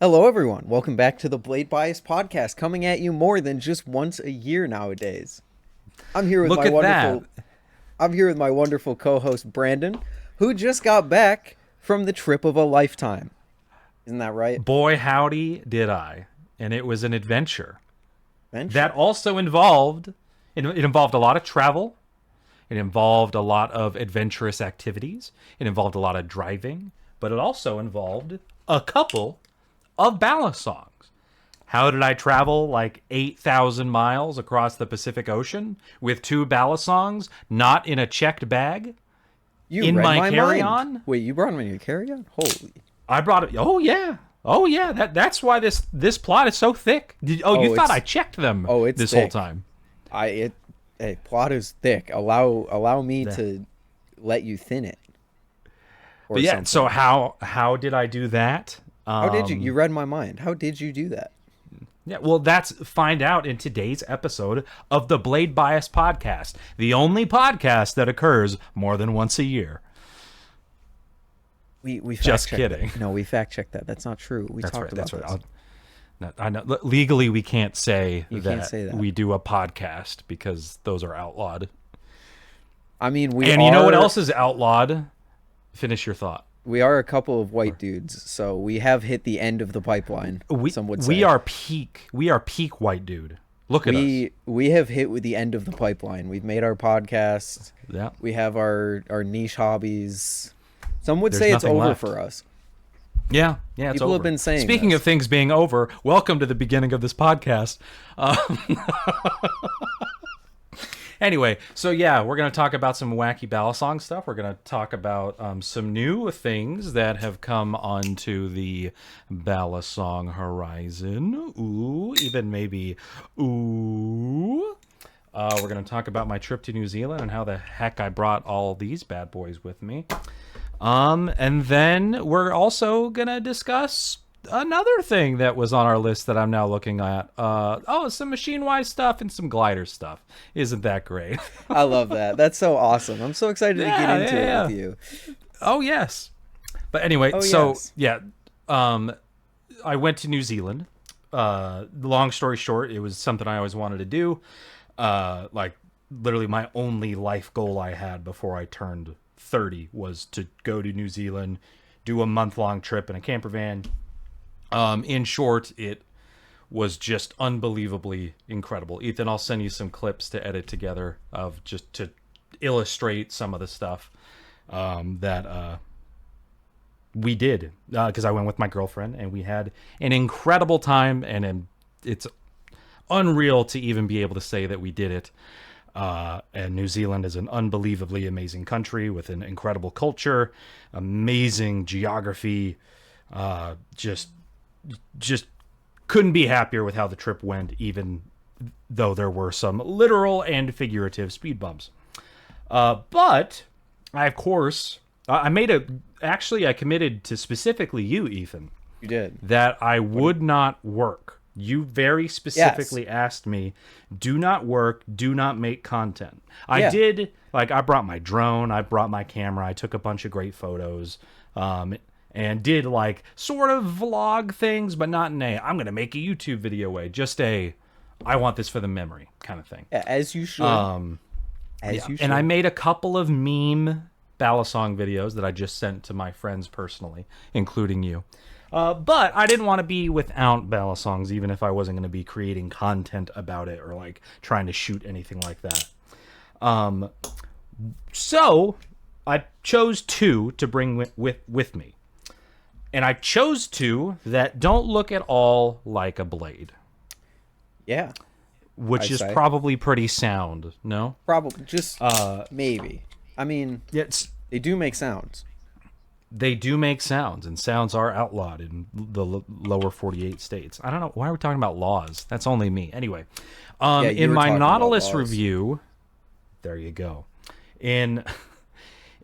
Hello, everyone. Welcome back to the Blade Bias podcast, coming at you more than just once a year nowadays. I'm here with Look my at wonderful. that. I'm here with my wonderful co-host Brandon, who just got back from the trip of a lifetime. Isn't that right? Boy, howdy, did I. And it was an adventure. Adventure. That also it involved a lot of travel. It involved a lot of adventurous activities. It involved a lot of driving. But it also involved a couple of balisongs. How did I travel like 8,000 miles across the Pacific Ocean with two balisongs, not in a checked bag, You in read my my carry-on? mind. Wait, you brought him in your carry-on? Holy. I brought it. Oh yeah. Oh yeah. That's why this plot is so thick. You thought it's I checked them it's this whole thick. time. Hey, plot is thick. Allow me to let you thin it. Or But yeah. something. So how did I do that? How did you? You read my mind. How did you do that? Yeah. Well, that's find out in today's episode of the Blade Bias podcast, the only podcast that occurs more than once a year. We Just fact-checked kidding. that. No, we fact checked that. That's not true. We That's talked right. about That's right. this. No, I know legally we can't say You that can't say that. we do a podcast because those are outlawed. I mean, And you know what else is outlawed? Finish your thought. We are a couple of white dudes, so we have hit the end of the pipeline. Some would say we are peak white dude. Look at us. we have hit with the end of the pipeline. We've made our podcast. Yeah. We have our niche hobbies. Some would There's say it's nothing over left. for us. Yeah, it's People over. have been saying Speaking this. of things being over, welcome to the beginning of this podcast. Anyway, so yeah, we're going to talk about some wacky balisong stuff. We're going to talk about some new things that have come onto the balisong horizon. Ooh, even maybe ooh. We're going to talk about my trip to New Zealand and how the heck I brought all these bad boys with me. And then we're also going to discuss another thing that was on our list that I'm now looking at. Some machine-wise stuff and some glider stuff. Isn't that great? I love that. That's so awesome. I'm so excited to get into it with you. Oh, yes. But anyway, I went to New Zealand. Long story short, it was something I always wanted to do. Like, literally my only life goal I had before I turned 30 was to go to New Zealand, do a month-long trip in a camper van. In short, it was just unbelievably incredible. Ethan, I'll send you some clips to edit together of just to illustrate some of the stuff that we did. Because I went with my girlfriend, and we had an incredible time, and it's unreal to even be able to say that we did it. And New Zealand is an unbelievably amazing country with an incredible culture, amazing geography, just couldn't be happier with how the trip went, even though there were some literal and figurative speed bumps. But I, of course, I committed to specifically you, Ethan. You did. That I would not work. You very specifically asked me, do not work, do not make content. I did, like, I brought my drone, I brought my camera, I took a bunch of great photos, and did, like, sort of vlog things, but not in I'm going to make a YouTube video way, just I want this for the memory kind of thing. Yeah, as you should. You should. And I made a couple of meme balisong videos that I just sent to my friends personally, including you. But I didn't want to be without balisongs, even if I wasn't going to be creating content about it or like trying to shoot anything like that. So I chose two to bring with me. And I chose two that don't look at all like a blade. Yeah. Which is probably pretty sound, no? Probably. Just maybe. I mean, they do make sounds. They do make sounds, and sounds are outlawed in the lower 48 states. I don't know. Why are we talking about laws? That's only me. Anyway, in my Nautilus review, there you go. In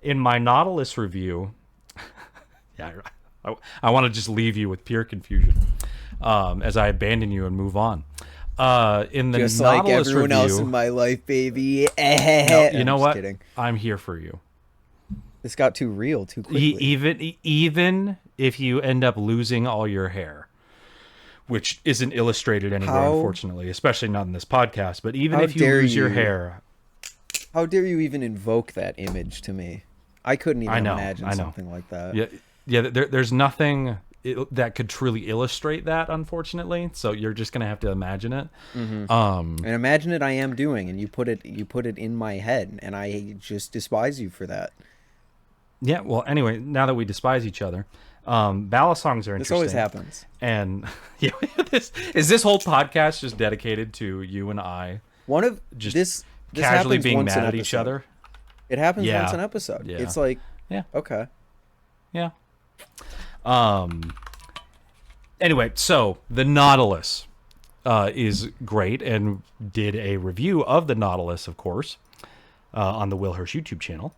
my Nautilus review, I want to just leave you with pure confusion as I abandon you and move on. In the just Nautilus like everyone review, else in my life, baby. No, you know what? Kidding. I'm here for you. This got too real too quickly. Even if you end up losing all your hair, which isn't illustrated anywhere, How- unfortunately, especially not in this podcast. But even How if you dare lose your you. hair, How dare you even invoke that image to me? I couldn't even I know. imagine something like that. yeah, there's nothing that could truly illustrate that, unfortunately. So you're just gonna have to imagine it. And imagine it I am doing, and you put it in my head, and I just despise you for that. Yeah. Well, anyway, now that we despise each other, balisongs are interesting. This always happens. And yeah, this whole podcast just dedicated to you and I One of just this casually happens being once mad an at each episode. other. It happens Yeah. once an episode. Yeah. It's like, Yeah. okay. Yeah. Anyway, so the Nautilus is great, and did a review of the Nautilus, of course, on the Will Hirsch YouTube channel.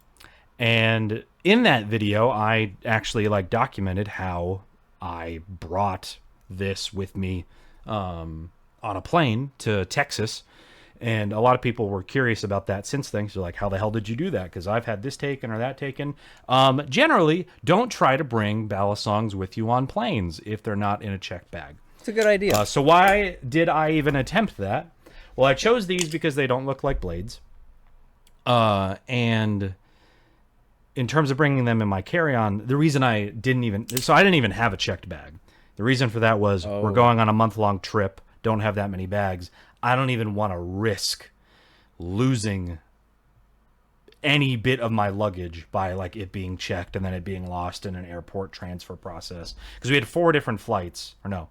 And in that video, I actually documented how I brought this with me on a plane to Texas. And a lot of people were curious about that since then. So like, how the hell did you do that? Because I've had this taken or that taken. Generally, don't try to bring balisongs with you on planes if they're not in a checked bag. It's a good idea. So why did I even attempt that? Well, I chose these because they don't look like blades. And in terms of bringing them in my carry-on, the reason I didn't even have a checked bag. The reason for that was we're going on a month-long trip, don't have that many bags. I don't even want to risk losing any bit of my luggage by it being checked and then it being lost in an airport transfer process. Because we had 4 different flights, or no,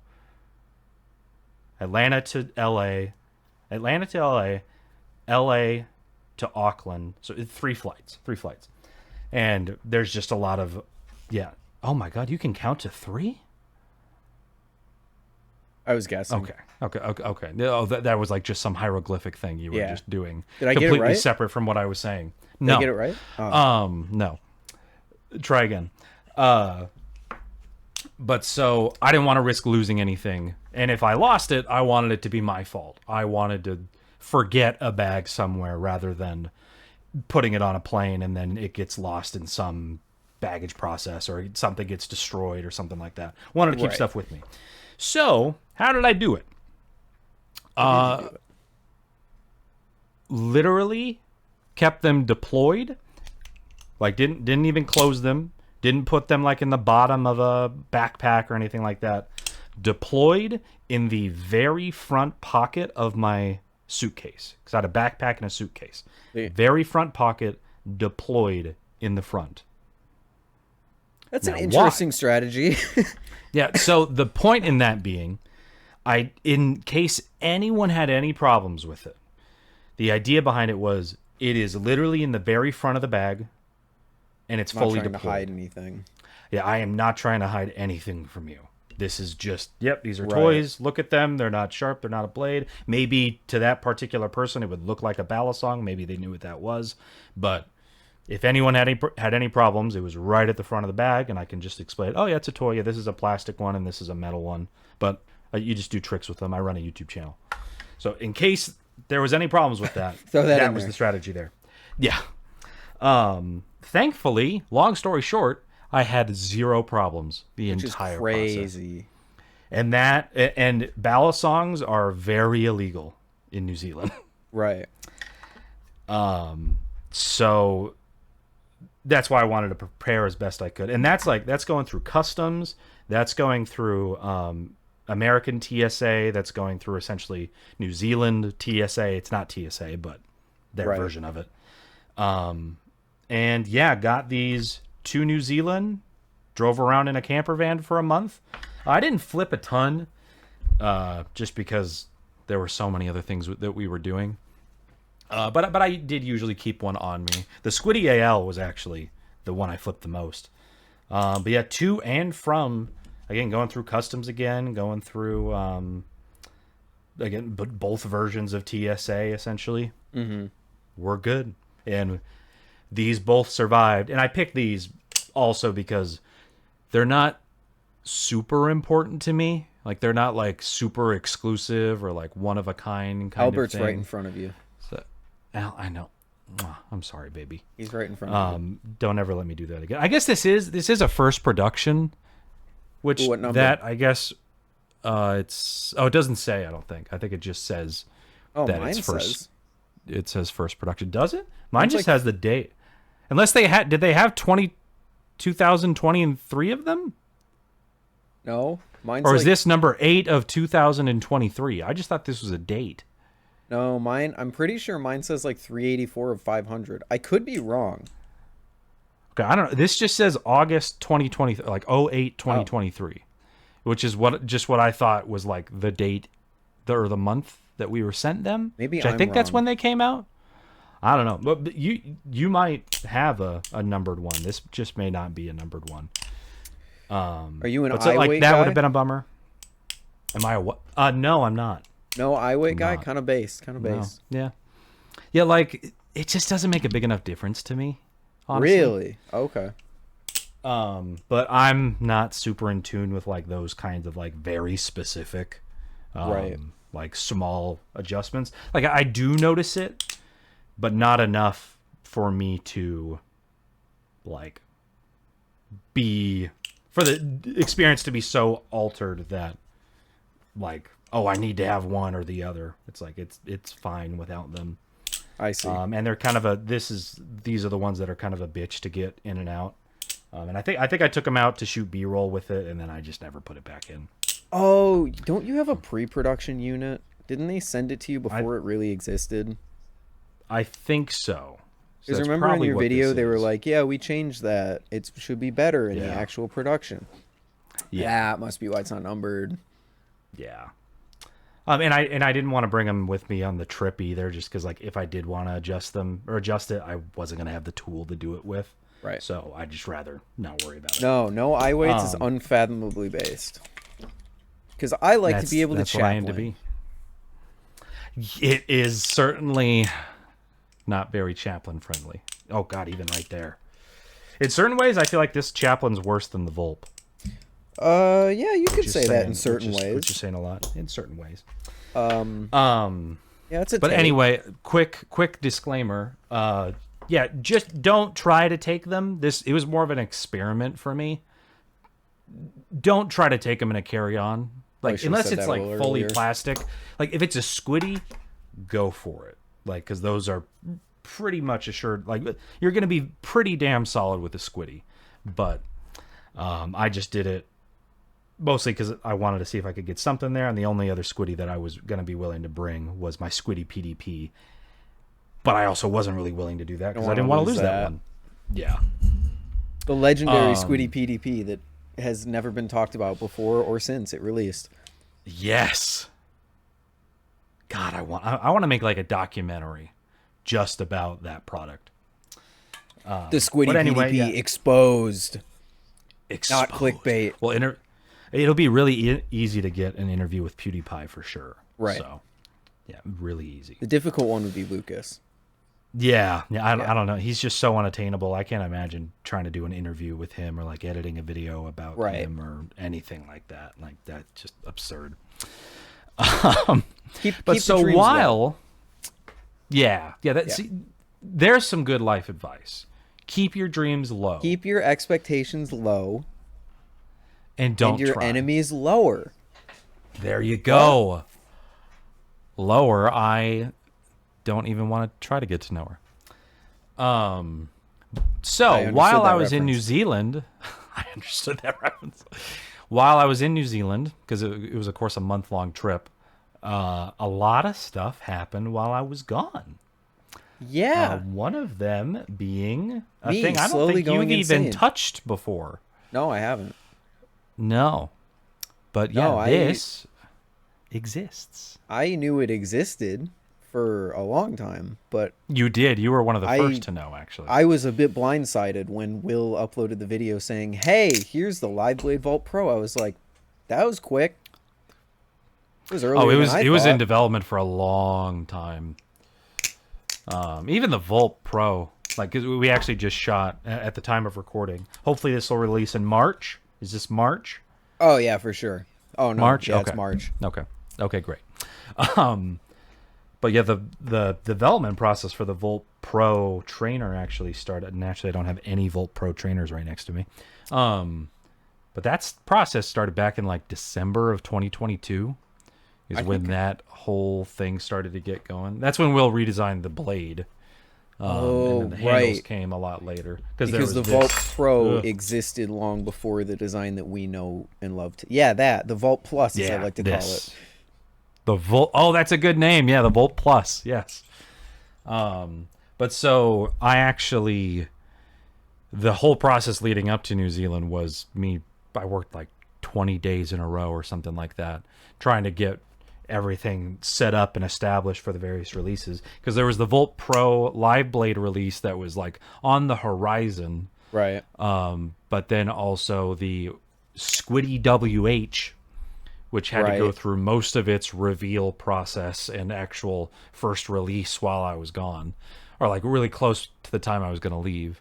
Atlanta to LA, LA to Auckland. So 3 flights. And there's just a lot of, yeah. Oh my God, you can count to 3? I was guessing. Okay. No, that was just some hieroglyphic thing you were just doing. Did I get it completely right? separate from what I was saying. Did No. I get it right? Oh. No. Try again. But so I didn't want to risk losing anything. And if I lost it, I wanted it to be my fault. I wanted to forget a bag somewhere rather than putting it on a plane and then it gets lost in some baggage process or something gets destroyed or something like that. Wanted to keep stuff with me. So, how did I do it? Literally kept them deployed. Didn't even close them. Didn't put them in the bottom of a backpack or anything like that. Deployed in the very front pocket of my suitcase. Because I had a backpack and a suitcase. Yeah. Very front pocket, deployed in the front. That's Now, an interesting strategy. Yeah, so the point in that being, in case anyone had any problems with it, the idea behind it was it is literally in the very front of the bag, and it's fully Not trying deployed. to hide anything. Yeah, I am not trying to hide anything from you. This is just, these are Right. toys. Look at them. They're not sharp. They're not a blade. Maybe to that particular person, it would look like a balisong. Maybe they knew what that was. But if anyone had any problems, it was right at the front of the bag, and I can just explain, oh, yeah, it's a toy. Yeah, this is a plastic one, and this is a metal one. But you just do tricks with them. I run a YouTube channel. So in case there was any problems with that, Throw that in that was there. the strategy there. Yeah. Thankfully, long story short, I had 0 problems the Which is entire crazy. process. And balisongs are very illegal in New Zealand. Right. So that's why I wanted to prepare as best I could. And that's going through customs, that's going through American TSA, that's going through essentially New Zealand TSA. It's not TSA, but their Right. version of it. And yeah, got these to New Zealand, drove around in a camper van for a month. I didn't flip a ton, just because there were so many other things that we were doing. But I did usually keep one on me. The Squiddy AL was actually the one I flipped the most. But yeah, to and from, again, going through customs again, going through, again, both versions of TSA, essentially. Mm-hmm. We're good. And these both survived. And I picked these also because they're not super important to me. They're not super exclusive or one of a kind Albert's of thing. right in front of you. So, Al, I know. Mwah, I'm sorry, baby. He's right in front of you. Don't ever let me do that again. I guess this is a first production, which Ooh, what number? that I guess It doesn't say. I don't think. I think it just says Oh, that mine it's first. says. It says first production. Does it? Mine Mine's just like- has the date. Unless they had. Did they have 2023 of them? No, mine's Or is like, this number 8 of 2023? I just thought this was a date. No, mine. I'm pretty sure mine says like 384 of 500. I could be wrong. Okay, I don't know. This just says August 2020, like 08 2023, which is what I thought was like the date, or the month that we were sent them. Maybe which I I'm think that's wrong. when they came out. I don't know, but you might have a numbered one. This just may not be a numbered one. Are you an But so, eye like weight that guy? would have been a bummer. Am I a what? No, I'm not. No eye weight guy. not. Kind of base. Kind of No. base. Yeah. Like it just doesn't make a big enough difference to me. Honestly. Really? Okay. But I'm not super in tune with like those kinds of like very specific, Right. like small adjustments. Like I do notice it, but not enough for me to like be for the experience to be so altered that like, oh, I need to have one or the other. It's like it's fine without them. I see. And they're kind of these are the ones that are kind of a bitch to get in and out. And I think I took them out to shoot B-roll with it, and then I just never put it back in. Oh, don't you have a pre-production unit? Didn't they send it to you before it really existed? I think so. Because that's remember in probably your what video this they were is. like, "Yeah, we changed that. It should be better in the Yeah. actual production." Yeah, That must be why it's not numbered. yeah. And I didn't want to bring them with me on the trip either, just because like if I did want to adjust it, I wasn't gonna have the tool to do it with. Right. So I'd just rather not worry about it. No eye weights is unfathomably based. Because I like to be able to That's what I aim to chaplain. be. It is certainly not very chaplain friendly. Oh God, even right there. In certain ways, I feel like this chaplain's worse than the Volp. Yeah, you could Just say that saying, in certain which ways. is saying a lot in certain ways. Yeah, it's a But take. anyway, quick disclaimer. Yeah, just don't try to take them. It was more of an experiment for me. Don't try to take them in a carry-on. Like should've unless said it's that a like little fully earlier. plastic. Like if it's a squiddy, go for it. Like cuz those are pretty much assured like you're going to be pretty damn solid with a squiddy. But I just did it mostly because I wanted to see if I could get something there, and the only other squiddy that I was going to be willing to bring was my squiddy PDP. But I also wasn't really willing to do that because I didn't want to lose that one. Yeah. The legendary Squiddy PDP that has never been talked about before or since it released. Yes. God, I want to make like a documentary just about that product. The Squiddy but anyway, PDP yeah. exposed. Not Exposed. clickbait. Well, it'll be really easy to get an interview with PewDiePie for sure. Right. So, yeah, really easy. The difficult one would be Lucas. Yeah. I don't know. He's just so unattainable. I can't imagine trying to do an interview with him or like editing a video about Right. him or anything like that. Like that's just absurd. Keep But the so dreams while, low. yeah, see, there's some good life advice. Keep your dreams low Keep your expectations low and don't and your try. enemies lower. There you go. Lower. I don't even want to try to get to know her. So understood while that I was in New reference. Zealand, I understood that reference. While I was in New Zealand, because it was of course a month-long trip, a lot of stuff happened while I was gone. Yeah. One of them being a Me, thing I don't slowly think you've going even insane. touched before. No, I haven't. No. But yeah, No, this exists. I knew it existed for a long time, but You did. You were one of the I- first to know, actually. I was a bit blindsided when Will uploaded the video saying, "Hey, here's the Live Blade Vault Pro." I was like, "That was quick." It was earlier Oh, it than was I it was in thought. development for a long time. Even the Volt Pro, like 'cause we actually just shot at the time of recording. Hopefully, this will release in March. Is this March? Oh yeah, for sure. Oh no, March? yeah, Okay. it's March. Okay, great. But yeah, the development process for the Volt Pro trainer actually started. And actually, I don't have any Volt Pro trainers right next to me. But that process started back in like December of 2022 is I when think- that whole thing started to get going. That's when Will redesigned the blade. And then the handles right. came a lot later. Because the Vault Pro existed long before the design that we know and love. Yeah, the Vault Plus, as I like to call it. The Volt. Oh, that's a good name. Yeah, the Volt Plus. Yes. But so I actually, the whole process leading up to New Zealand was me. I worked like 20 days in a row or something like that, trying to get everything set up and established for the various releases. Because there was the Volt Pro Live Blade release that was like on the horizon. Right. But then also the Squiddy WH, which had to go through most of its reveal process and actual first release while I was gone, or like really close to the time I was going to leave.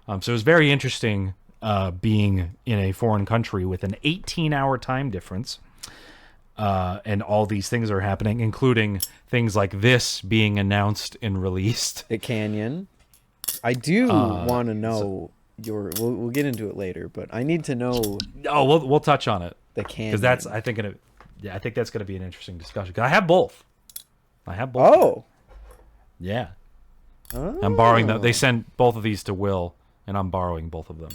So it was very interesting being in a foreign country with an 18-hour time difference, and all these things are happening, including things like this being announced and released. The Canyon. I do want to know your. We'll get into it later, but I need to know. Oh, we'll touch on it. The Canyon. Because that's I think that's going to be an interesting discussion. 'Cause I have both. Oh. Yeah. Oh. I'm borrowing them. They sent both of these to Will, and I'm borrowing both of them.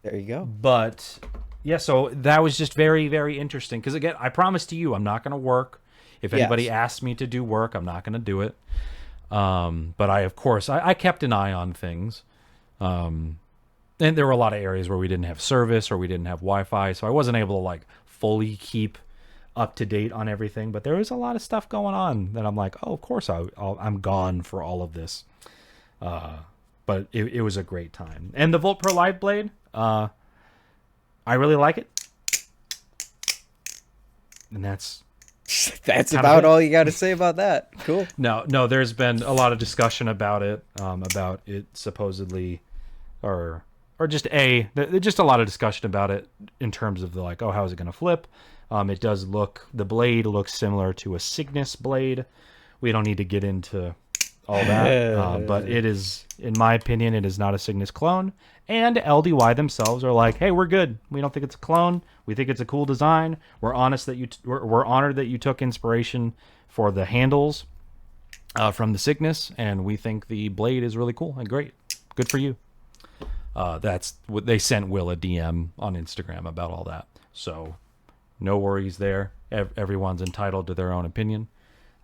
There you go. But yeah, so that was just very, very interesting. Because again, I promised to you, I'm not going to work. If anybody asks me to do work, I'm not going to do it. But of course, I kept an eye on things. And there were a lot of areas where we didn't have service or we didn't have Wi-Fi, so I wasn't able to like fully keep up to date on everything. But there was a lot of stuff going on that I'm like, oh, of course I'm gone for all of this. But it was a great time. And the Volt Pro Live Blade, I really like it. And that's about all you got to say about that. Cool. No, there's been a lot of discussion about it supposedly, or just a lot of discussion about it in terms of like, oh, how is it going to flip? The blade looks similar to a Cygnus blade. We don't need to get into all that, but it is, in my opinion, it is not a Cygnus clone. And LDY themselves are like, hey, we're good. We don't think it's a clone. We think it's a cool design. We're we're honored that you took inspiration for the handles from the Cygnus, and we think the blade is really cool and great. Good for you. That's what they sent Will a DM on Instagram about all that. So no worries there. Everyone's entitled to their own opinion.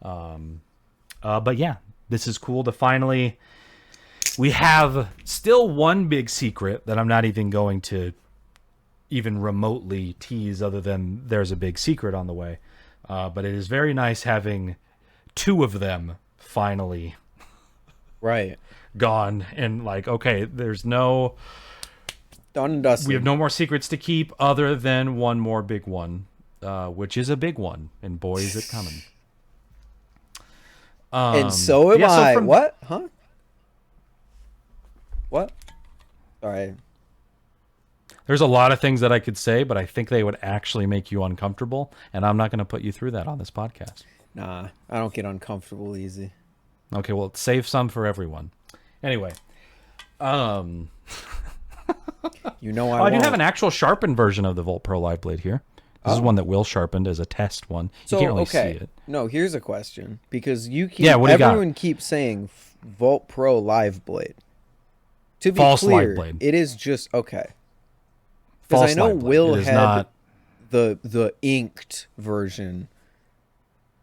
But yeah, this is cool to finally. We have still one big secret that I'm not even going to even remotely tease, other than there's a big secret on the way. But it is very nice having two of them finally gone, and like, okay, there's no done and dusted. We have no more secrets to keep other than one more big one, which is a big one, and boy, is it coming. And so am I. What? Huh? What? Sorry. There's a lot of things that I could say, but I think they would actually make you uncomfortable, and I'm not going to put you through that on this podcast. Nah, I don't get uncomfortable easy. Okay, well, save some for everyone. Anyway, I I do have an actual sharpened version of the Volt Pro Live Blade here. This is one that Will sharpened as a test one. You can't really see it. No, here's a question, because everyone keeps saying Volt Pro Live Blade. To be clear, it is just okay. Because I know Will had the inked version,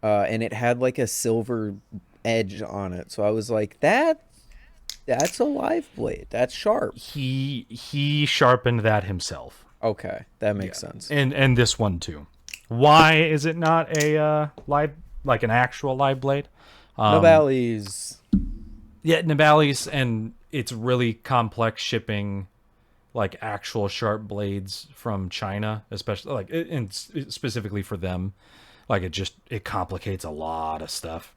and it had like a silver edge on it. So I was like, that's a live blade. That's sharp. He sharpened that himself. Okay, that makes sense. And this one too. Why is it not a live, like an actual live blade? Nabalis. Yeah, Nabalis, and it's really complex shipping, like actual sharp blades from China, especially like and specifically for them. Like it complicates a lot of stuff.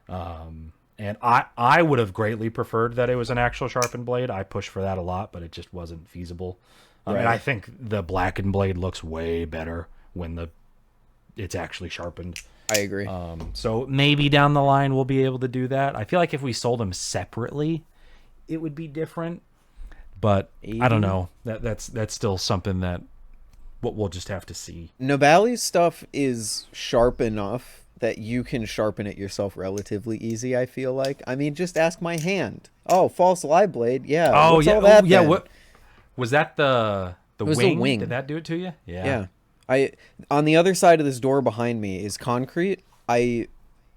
And I would have greatly preferred that it was an actual sharpened blade. I pushed for that a lot, but it just wasn't feasible. And I think the blackened blade looks way better when it's actually sharpened. I agree. So maybe down the line we'll be able to do that. I feel like if we sold them separately, it would be different. But 80? I don't know. That's still something that we'll just have to see. Nabalis stuff is sharp enough that you can sharpen it yourself relatively easy, I feel like. I mean, just ask my hand. Oh, false live blade. Yeah. Oh, what's yeah. all that then? What was that the wing? The wing. Did that do it to you? Yeah. On the other side of this door behind me is concrete.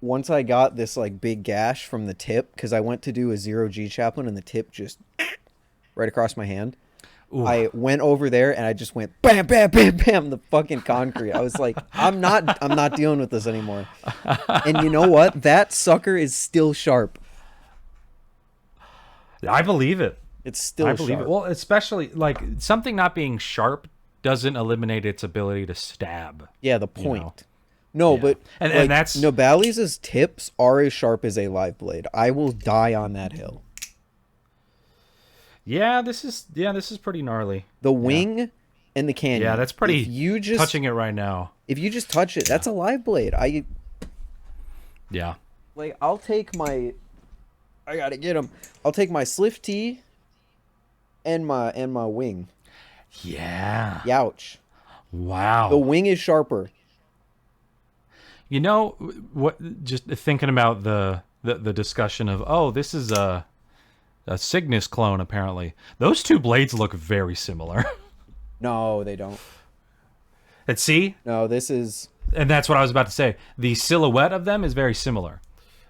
Once I got this like big gash from the tip, because I went to do a 0G chaplain and the tip just right across my hand. Ooh. I went over there and I just went bam, bam, bam, bam, the fucking concrete. I was like, I'm not dealing with this anymore. And you know what? That sucker is still sharp. I believe it. It's still sharp. Well, especially like something not being sharp doesn't eliminate its ability to stab. Yeah, the point. You know? No, yeah. But and that's Nabalis' tips are as sharp as a live blade. I will die on that hill. Yeah, this is pretty gnarly. The wing and the canyon. Yeah, that's pretty. Touching it right now. If you just touch it, that's a live blade. Yeah. Like I'll take my. I gotta get them. I'll take my Sliff T. And my wing. Yeah. Youch. Wow. The wing is sharper. You know what? Just thinking about the discussion of this is a Cygnus clone. Apparently, those two blades look very similar. No, they don't. Let's see. No, this is. And that's what I was about to say. The silhouette of them is very similar,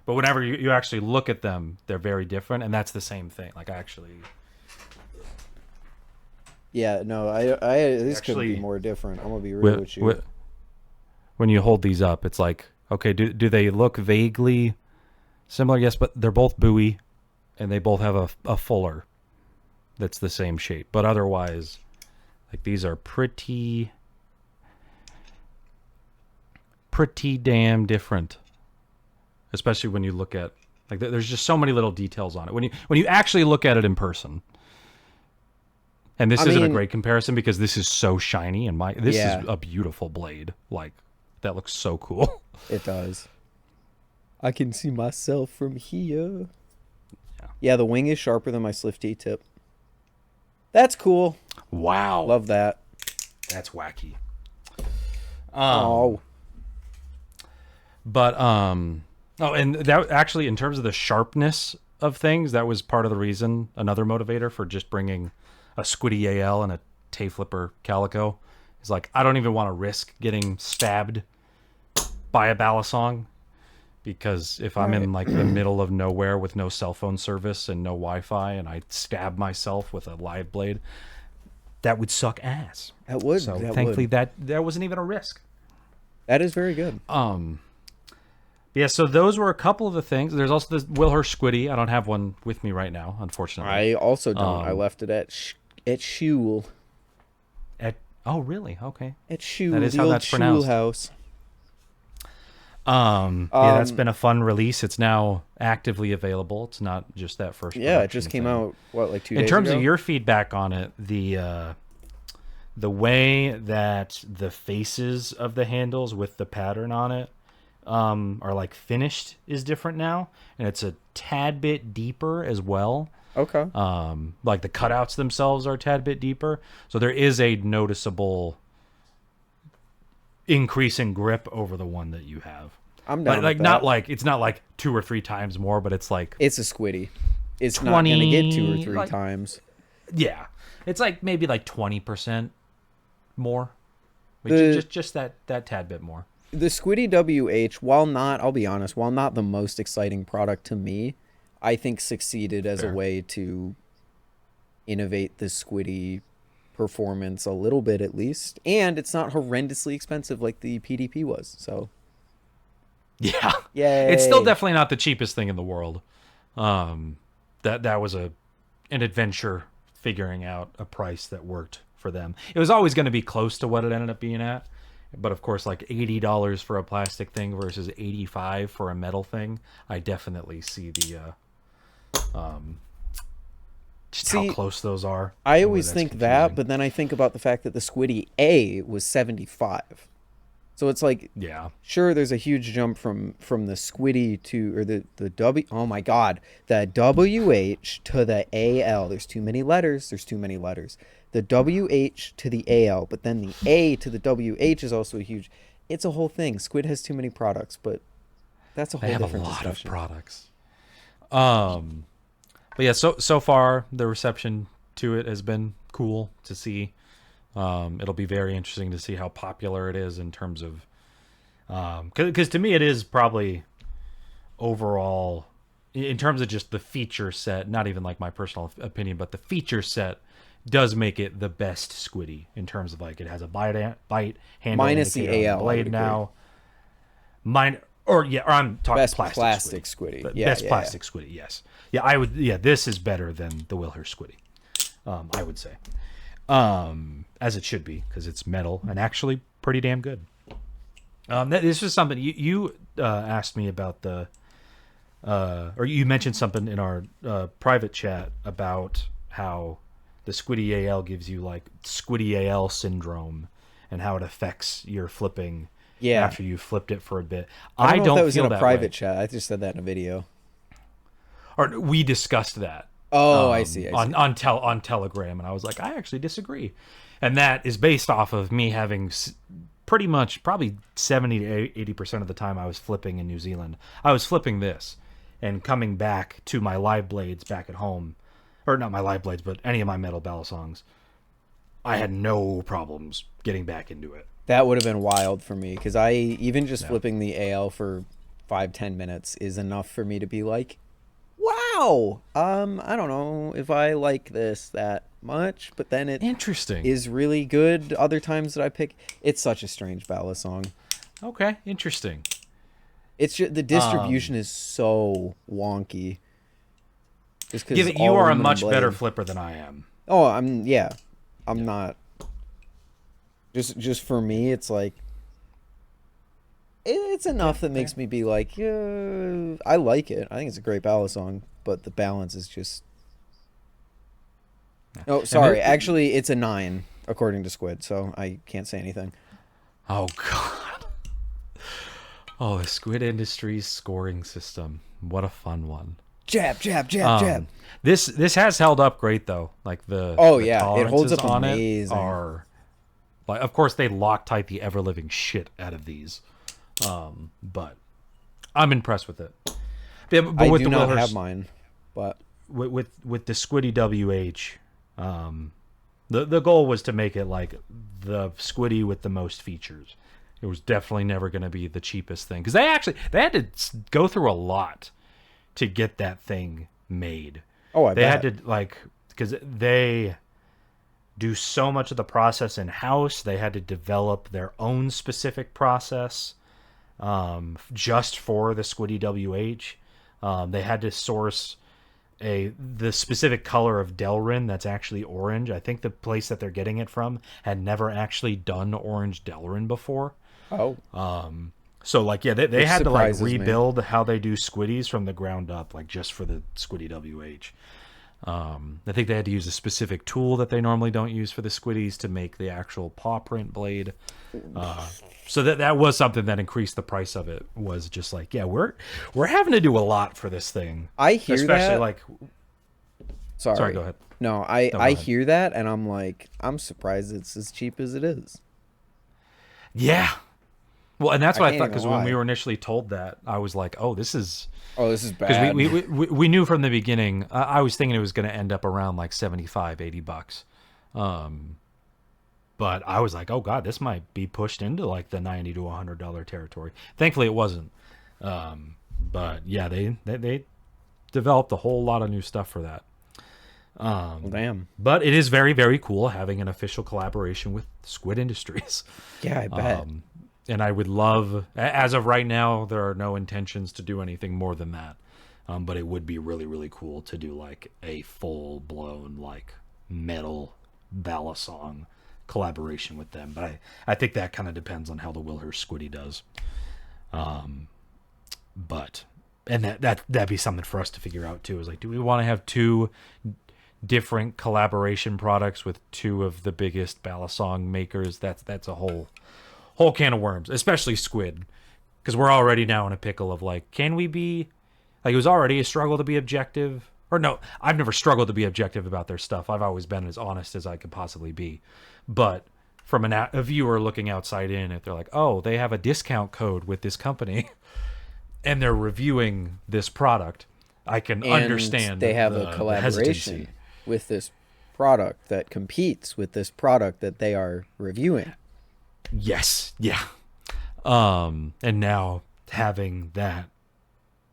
but whenever you actually look at them, they're very different, and that's the same thing. Like actually. Yeah, no, this could be more different. I'm gonna be real with you. When you hold these up, it's like, okay, do they look vaguely similar? Yes, but they're both buoy, and they both have a fuller that's the same shape. But otherwise, like these are pretty damn different. Especially when you look at like there's just so many little details on it. When you actually look at it in person. And this isn't a great comparison because this is so shiny and this is a beautiful blade. Like that looks so cool. It does. I can see myself from here. Yeah, the wing is sharper than my Sliff T tip. That's cool. Wow. Love that. That's wacky. But and that actually in terms of the sharpness of things, that was part of the reason, another motivator for just bringing a Squiddy AL and a Tay Flipper Calico is like, I don't even want to risk getting stabbed by a balisong because if I'm in like the middle of nowhere with no cell phone service and no Wi-Fi and I stab myself with a live blade, that would suck ass. That would. So thankfully that wasn't even a risk. That is very good. Yeah, so those were a couple of the things. There's also the Wilhurst Squiddy. I don't have one with me right now, unfortunately. I also don't. I left it at Shule. Oh, really? Okay. At Shule, that is the how old that's pronounced. Shule house. Yeah, that's been a fun release. It's now actively available. It's not just that first. Yeah, it just came out like 2 days ago. In terms of your feedback on it, the way that the faces of the handles with the pattern on it are like finished is different now, and it's a tad bit deeper as well. Okay. Like the cutouts themselves are a tad bit deeper, so there is a noticeable increase in grip over the one that you have. I'm down. Like not like it's not like 2 or 3 times more, but it's like it's a Squiddy. It's 20, not gonna get 2 or 3 times. Yeah, it's like maybe like 20% more. Just that tad bit more. The Squiddy WH, while not the most exciting product to me, I think succeeded as a way to innovate the Squiddy performance a little bit at least, and it's not horrendously expensive like the PDP was. So, yeah, yay. It's still definitely not the cheapest thing in the world. That was an adventure figuring out a price that worked for them. It was always going to be close to what it ended up being at. But of course, like $80 for a plastic thing versus $85 for a metal thing, I definitely see the how close those are. I always think that, but then I think about the fact that the Squiddy A was $75, So it's like, sure, there's a huge jump from the squiddy to, or the W, oh my God, the WH to the AL. There's too many letters. The WH to the AL, but then the A to the WH is also a huge, it's a whole thing. Squid has too many products, but that's a whole different discussion. They have a lot of products. But yeah, so far the reception to it has been cool to see. It'll be very interesting to see how popular it is in terms of, because to me it is probably overall, in terms of just the feature set, not even like my personal opinion, but the feature set does make it the best squiddy in terms of like it has a bite handle minus the AL blade now. Or I'm talking best plastic squiddy. Best plastic squiddy. Yes. Yeah, I would. Yeah, this is better than the Wilhurst squiddy. I would say. As it should be, because it's metal and actually pretty damn good. This was something you asked me about or you mentioned something in our private chat about how the Squiddy AL gives you like Squiddy AL syndrome and how it affects your flipping after you flipped it for a bit. I don't know if that was in a private chat. I just said that in a video. Or we discussed that. Oh, I see. On Telegram, and I was like, I actually disagree. And that is based off of me having pretty much probably 70 to 80% of the time I was flipping in New Zealand. I was flipping this and coming back to my live blades back at home. Or not my live blades, but any of my metal balisongs. I had no problems getting back into it. That would have been wild for me, because even just flipping the AL for 5-10 minutes is enough for me to be like, wow, I don't know if I like this that much, but then it is really good other times that I pick. It's such a strange balisong. Okay, interesting. It's just, the distribution is so wonky. Just because you are a much better flipper than I am. Oh, I'm not. Just for me, it's like it's enough that makes me be like, yeah, I like it. I think it's a great balisong, but the balance is just. Oh, sorry. Actually, it's a 9 according to Squid, so I can't say anything. Oh God. Oh, the Squid Industries scoring system. What a fun one. Jab. This has held up great though. Like the it holds up amazing. Are like, of course they Loctite the ever living shit out of these, but I'm impressed with it. But I do not have mine, but with the Squiddy WH, the goal was to make it like the Squiddy with the most features. It was definitely never going to be the cheapest thing, because they had to go through a lot to get that thing made. Oh, they had to, like, because they do so much of the process in house. They had to develop their own specific process just for the Squiddy WH. They had to source the specific color of Delrin that's actually orange. I think the place that they're getting it from had never actually done orange Delrin before. Oh. So like, yeah, they had to like rebuild how they do squiddies from the ground up, like just for the Squiddy WH. I think they had to use a specific tool that they normally don't use for the squiddies to make the actual paw print blade. So that was something that increased the price of it. Was just like, yeah, we're having to do a lot for this thing. I hear especially that. Like, sorry, go ahead. No, I hear that, and I'm like, I'm surprised it's as cheap as it is. Yeah. Well, and that's what I thought, because when we were initially told that, I was like, oh, this is bad. Because we knew from the beginning, I was thinking it was going to end up around like $75-$80. But I was like, oh God, this might be pushed into like the $90 to $100 territory. Thankfully it wasn't. But yeah, they developed a whole lot of new stuff for that. Damn. But it is very, very cool having an official collaboration with Squid Industries. Yeah, I bet. And I would love, as of right now, there are no intentions to do anything more than that. But it would be really, really cool to do like a full-blown like metal balisong collaboration with them. But I think that kind of depends on how the Wilhurst Squiddy does. But that'd be something for us to figure out too. Is like, do we want to have two different collaboration products with two of the biggest balisong makers? That's a whole whole can of worms, especially squid, because we're already now in a pickle of like, can we be like, it was already a struggle to be objective, or no, I've never struggled to be objective about their stuff. I've always been as honest as I could possibly be. But from a viewer looking outside in, if they're like, oh, they have a discount code with this company and they're reviewing this product, I can understand they have a collaboration with this product that competes with this product that they are reviewing. Yes. Yeah. And now having that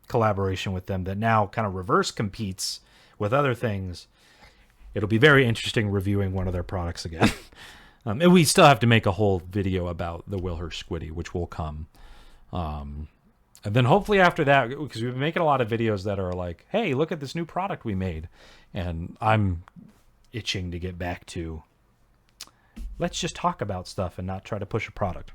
collaboration with them that now kind of reverse competes with other things, it'll be very interesting reviewing one of their products again. And we still have to make a whole video about the Wilhurst Squiddy, which will come. And then hopefully after that, because we've been making a lot of videos that are like, hey, look at this new product we made. And I'm itching to get back to, let's just talk about stuff and not try to push a product.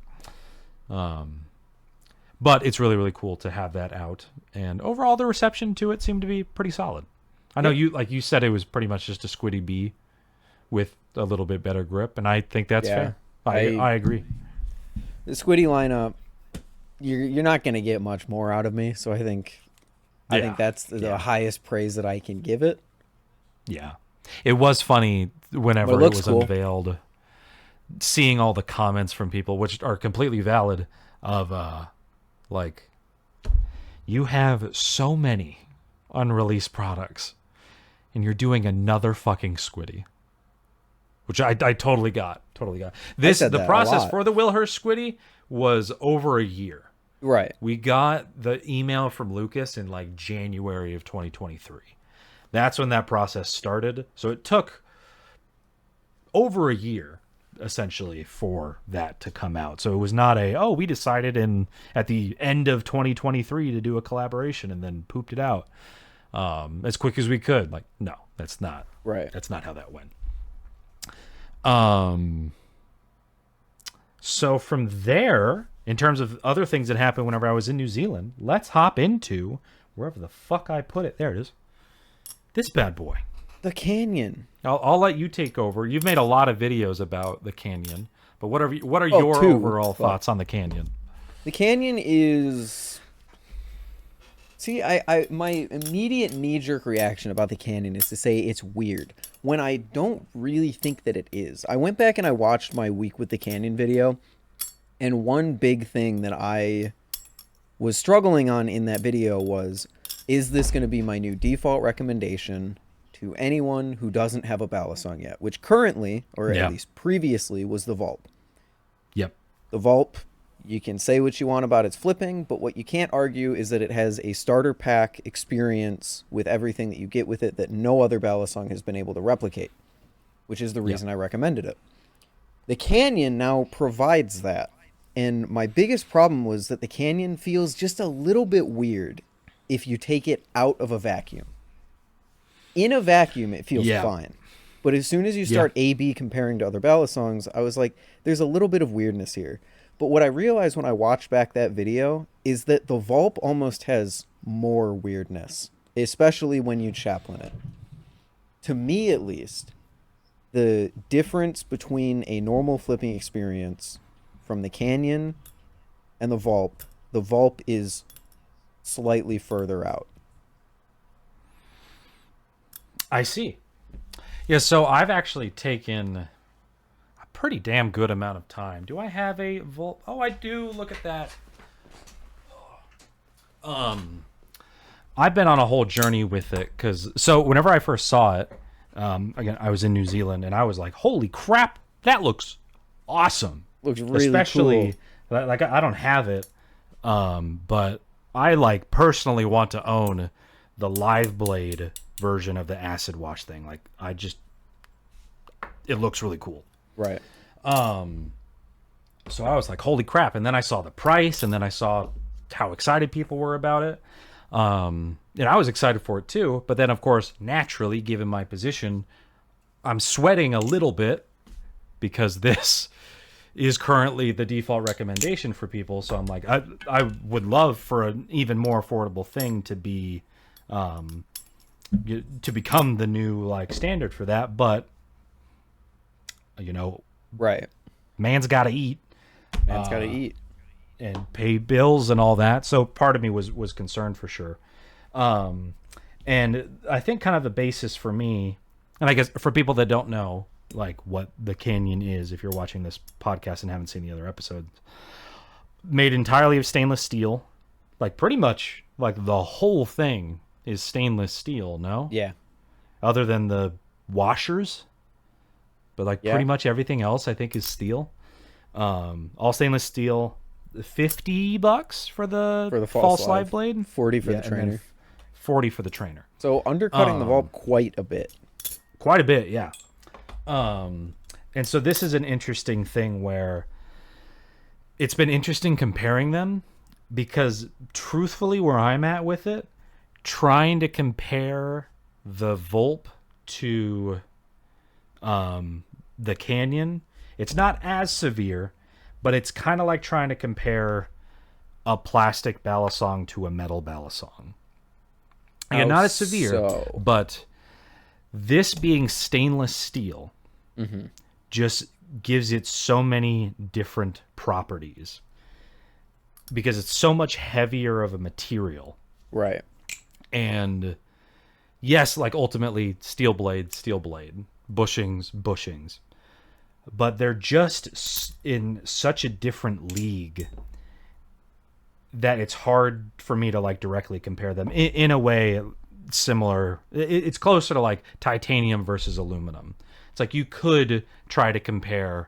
But it's really, really cool to have that out. And overall, the reception to it seemed to be pretty solid. I know you said it was pretty much just a Squiddy B with a little bit better grip, and I think that's fair. I agree. The Squiddy lineup, you're not going to get much more out of me, so I think that's the highest praise that I can give it. Yeah. It was funny whenever it was unveiled, seeing all the comments from people, which are completely valid, of like, you have so many unreleased products and you're doing another fucking Squiddy, which I totally got. The process for the Wilhurst Squiddy was over a year. Right. We got the email from Lucas in like January of 2023. That's when that process started. So it took over a year essentially for that to come out. So it was not we decided at the end of 2023 to do a collaboration and then pooped it out as quick as we could. Like, no, that's not right. That's not how that went. So from there, in terms of other things that happened whenever I was in New Zealand, let's hop into wherever the fuck I put it. There it is. This bad boy. The canyon. I'll let you take over. You've made a lot of videos about the canyon, but what are your overall thoughts on the canyon? The canyon is... See, I my immediate knee-jerk reaction about the canyon is to say it's weird, when I don't really think that it is. I went back and I watched my Week with the Canyon video, and one big thing that I was struggling on in that video was, is this going to be my new default recommendation to anyone who doesn't have a Balisong yet, which currently, or at least previously, was the Vulp. Yep. The Vulp, you can say what you want about its flipping, but what you can't argue is that it has a starter pack experience with everything that you get with it that no other Balisong has been able to replicate, which is the reason I recommended it. The Canyon now provides that, and my biggest problem was that the Canyon feels just a little bit weird if you take it out of a vacuum. In a vacuum, it feels fine. But as soon as you start A/B comparing to other Balisongs, I was like, there's a little bit of weirdness here. But what I realized when I watched back that video is that the Vulp almost has more weirdness, especially when you chaplain it. To me, at least, the difference between a normal flipping experience from the Canyon and the Vulp is slightly further out. I see. Yeah, so I've actually taken a pretty damn good amount of time. Do I have a Vulp? Oh, I do. Look at that. I've been on a whole journey with it so whenever I first saw it, again, I was in New Zealand and I was like, holy crap, that looks awesome. Looks really cool. Like I don't have it, but I like personally want to own the live blade version of the acid wash thing. Like it looks really cool. Right. So I was like, holy crap. And then I saw the price and then I saw how excited people were about it. And I was excited for it too. But then of course, naturally, given my position, I'm sweating a little bit because this is currently the default recommendation for people. So I'm like, I would love for an even more affordable thing to be, to become the new like standard for that. But, right, man's got to eat. Man's got to eat. And pay bills and all that. So part of me was concerned for sure. And I think kind of the basis for me, and I guess for people that don't know, like what the Canyon is, if you're watching this podcast and haven't seen the other episodes, made entirely of stainless steel, like pretty much like the whole thing is stainless steel, no? Yeah. Other than the washers, but like pretty much everything else I think is steel. All stainless steel. $50 for the false live blade, 40 for the trainer, 40 for the trainer. So undercutting the vault quite a bit. Quite a bit, yeah. And so this is an interesting thing where it's been interesting comparing them, because truthfully where I'm at with it, trying to compare the Volp to the Canyon, it's not as severe, but it's kind of like trying to compare a plastic balisong to a metal balisong. Again, not as severe, but this being stainless steel just gives it so many different properties because it's so much heavier of a material. Right. And yes, like ultimately steel blade, bushings. But they're just in such a different league that it's hard for me to like directly compare them in a way similar. It's closer to like titanium versus aluminum. It's like you could try to compare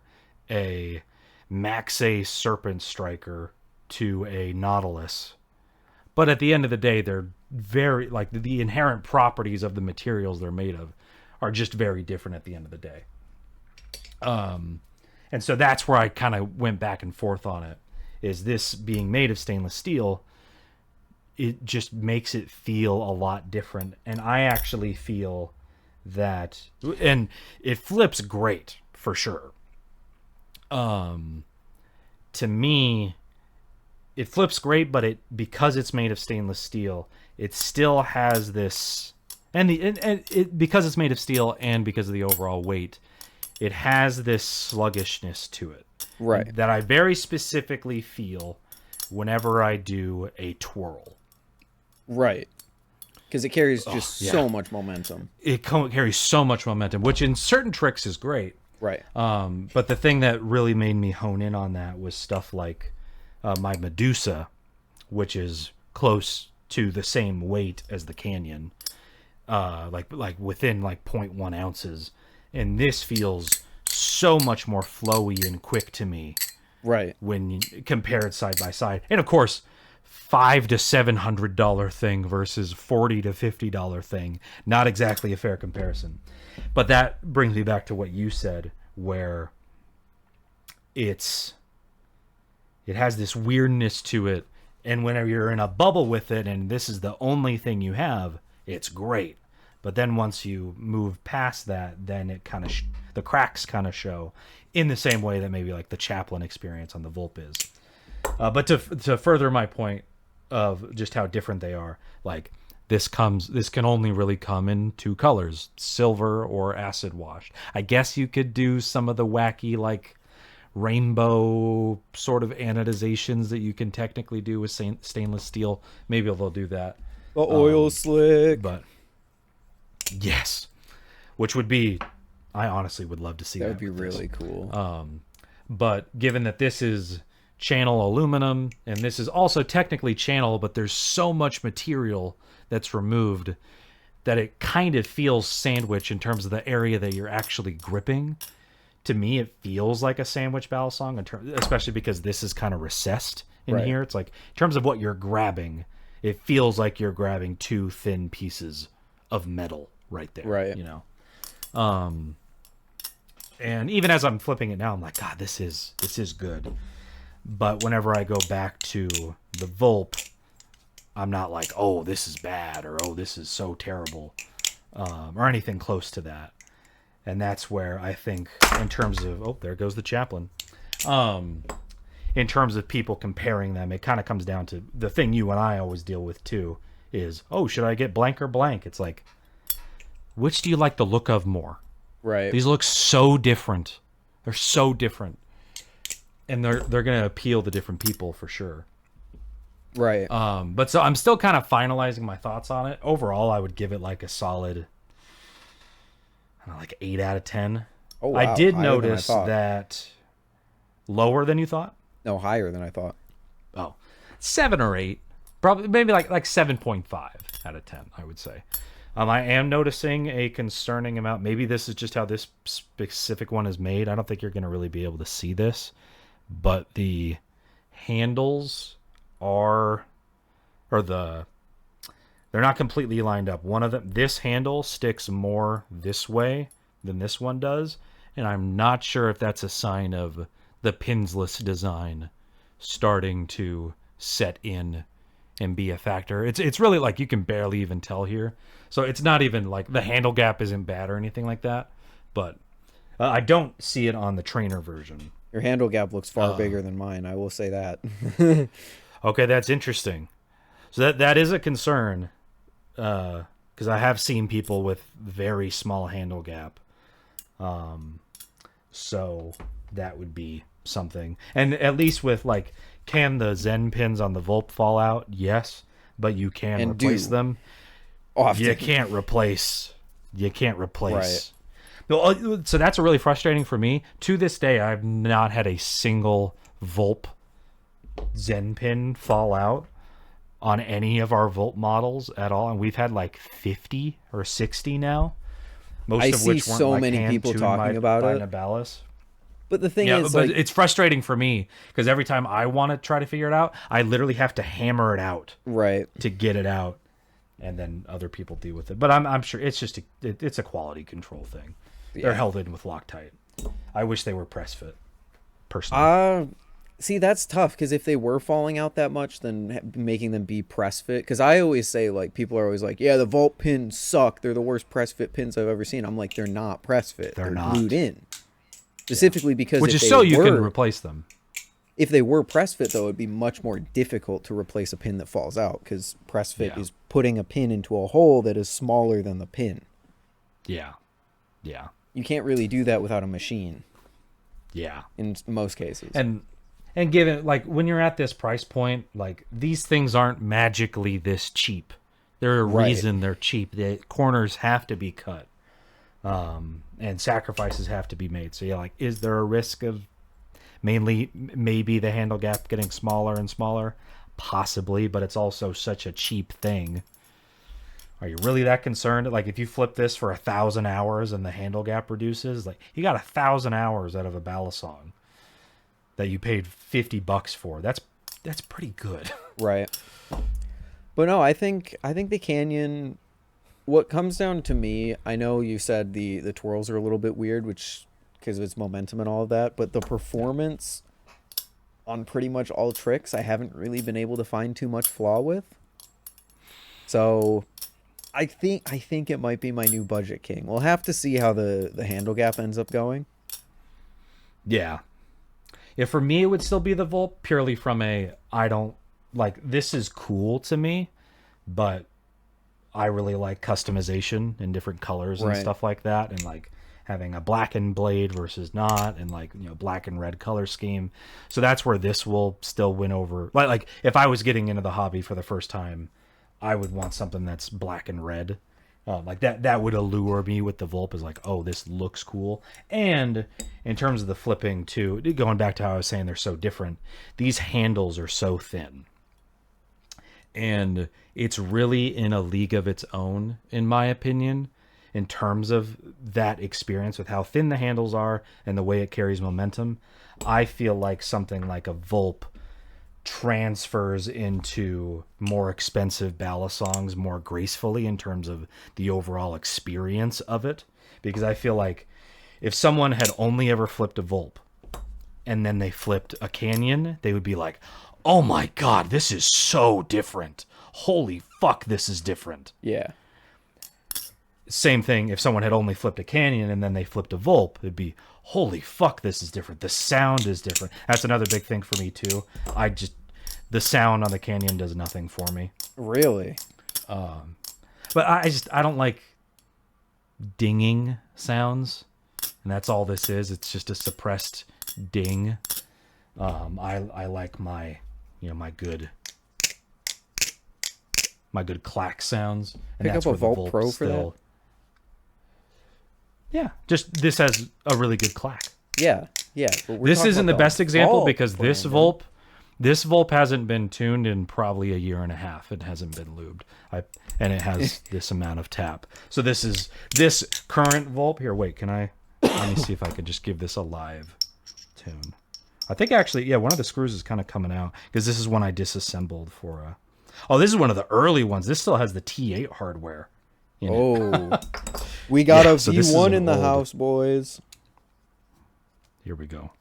a Maxay Serpent Striker to a Nautilus, but at the end of the day, they're very like the inherent properties of the materials they're made of are just very different at the end of the day. And so that's where I kind of went back and forth on it, is this being made of stainless steel, it just makes it feel a lot different. And I actually feel that, and it flips great for sure. To me, it flips great, but because it's made of stainless steel, it still has this, because it's made of steel and because of the overall weight, it has this sluggishness to it. Right. That I very specifically feel whenever I do a twirl. Right. Because it carries so much momentum. It carries so much momentum, which in certain tricks is great. Right. But the thing that really made me hone in on that was stuff like my Medusa, which is close to the same weight as the Canyon, like within like 0.1 ounces. And this feels so much more flowy and quick to me, right? When you compare it side by side, and of course, $500 to $700 thing versus $40 to $50 thing, not exactly a fair comparison. But that brings me back to what you said, where it has this weirdness to it, and whenever you're in a bubble with it, and this is the only thing you have, it's great. But then once you move past that, then it kind of the cracks kind of show in the same way that maybe like the Chaplin experience on the Volp is. But to further my point of just how different they are, like this can only really come in two colors, silver or acid wash. I guess you could do some of the wacky like rainbow sort of anodizations that you can technically do with stainless steel. Maybe they'll do that. The oil slick. But yes, which would be, I honestly would love to see that. That would be really cool. But given that this is channel aluminum and this is also technically channel, but there's so much material that's removed that it kind of feels sandwich in terms of the area that you're actually gripping. To me, it feels like a sandwich balisong, especially because this is kind of recessed in here. It's like, in terms of what you're grabbing, it feels like you're grabbing two thin pieces of metal right there. Right. You know? And even as I'm flipping it now, I'm like, God, this is good. But whenever I go back to the Volp, I'm not like, oh, this is bad, or oh, this is so terrible, or anything close to that. And that's where I think, in terms of, oh, there goes the Chaplin. In terms of people comparing them, it kind of comes down to the thing you and I always deal with too, is, oh, should I get blank or blank? It's like, which do you like the look of more? Right. These look so different. They're so different. and they're going to appeal to different people for sure. Right. But so I'm still kind of finalizing my thoughts on it. Overall, I would give it like a solid, I don't know, like 8 out of 10. Oh, wow. I did notice that lower than you thought. No, higher than I thought. Oh, 7 or 8, probably maybe like 7.5 out of 10, I would say. I am noticing a concerning amount. Maybe this is just how this specific one is made. I don't think you're going to really be able to see this, but the handles they're not completely lined up. One of them, this handle sticks more this way than this one does, and I'm not sure if that's a sign of the pinsless design starting to set in and be a factor. It's really like you can barely even tell here. So it's not even like the handle gap isn't bad or anything like that, but I don't see it on the trainer version. Your handle gap looks far bigger than mine. I will say that. Okay, that's interesting. So that is a concern, because I have seen people with very small handle gap. So that would be something. And at least with like, can the Zen pins on the Vulp fall out? Yes, but you can replace them. Often. You can't replace. Right. So that's really frustrating for me. To this day, I've not had a single Vulp Zen pin fall out on any of our Vulp models at all, and we've had like 50 or 60 now. Most of which weren't so many people talking about it. Nabalis. But the thing is, but it's frustrating for me because every time I want to try to figure it out, I literally have to hammer it out, right, to get it out, and then other people deal with it. But I'm sure it's just it's a quality control thing. Yeah. They're held in with Loctite. I wish they were press fit, personally. See, that's tough because if they were falling out that much, then making them be press fit. Because I always say, like, people are always like, yeah, the Vulp pins suck. They're the worst press fit pins I've ever seen. I'm like, they're not press fit. They're not glued in. Specifically because which is so you can replace them. If they were press fit, though, it'd be much more difficult to replace a pin that falls out because press fit is putting a pin into a hole that is smaller than the pin. Yeah. You can't really do that without a machine. Yeah. In most cases. And given, like, when you're at this price point, like, these things aren't magically this cheap. There's a reason they're cheap. The corners have to be cut. And sacrifices have to be made. So you're like, is there a risk of maybe the handle gap getting smaller and smaller? Possibly, but it's also such a cheap thing. Are you really that concerned? Like, if you flip this for 1,000 hours and the handle gap reduces, like, you got 1,000 hours out of a Balisong that you paid $50 for. That's pretty good. Right. But no, I think the Canyon, what comes down to me, I know you said the twirls are a little bit weird, which because of its momentum and all of that, but the performance on pretty much all tricks, I haven't really been able to find too much flaw with. So I think it might be my new budget king. We'll have to see how the handle gap ends up going. Yeah. Yeah, for me, it would still be the Vulp, purely from I don't, like, this is cool to me, but I really like customization in different colors and stuff like that, and, like, having a blackened blade versus not, and, like, you know, black and red color scheme. So that's where this will still win over. Like if I was getting into the hobby for the first time, I would want something that's black and red. Like that would allure me with the Vulp, is like, oh, this looks cool. And in terms of the flipping too, going back to how I was saying they're so different, these handles are so thin. And it's really in a league of its own, in my opinion, in terms of that experience with how thin the handles are and the way it carries momentum. I feel like something like a Vulp transfers into more expensive Balisongs more gracefully in terms of the overall experience of it, because I feel like if someone had only ever flipped a Vulp and then they flipped a Canyon, they would be like, oh my god, this is so different, holy fuck, this is different. Yeah. Same thing if someone had only flipped a Canyon and then they flipped a Vulp, it'd be, holy fuck, this is different. The sound is different. That's another big thing for me too. The sound on the Canyon does nothing for me. Really? But I don't like dinging sounds, and that's all this is. It's just a suppressed ding. I like my good clack sounds. And pick up a Volt Pro for that? Yeah, just this has a really good clack. Yeah. This isn't the best example because this Volp hasn't been tuned in probably a year and a half. It hasn't been lubed. And it has this amount of tap. So this current Volp here. Wait, let me see if I could just give this a live tune. I think actually, yeah, one of the screws is kind of coming out because this is one I disassembled for. This is one of the early ones. This still has the T8 hardware. We got a V1 in the house, boys. Here we go.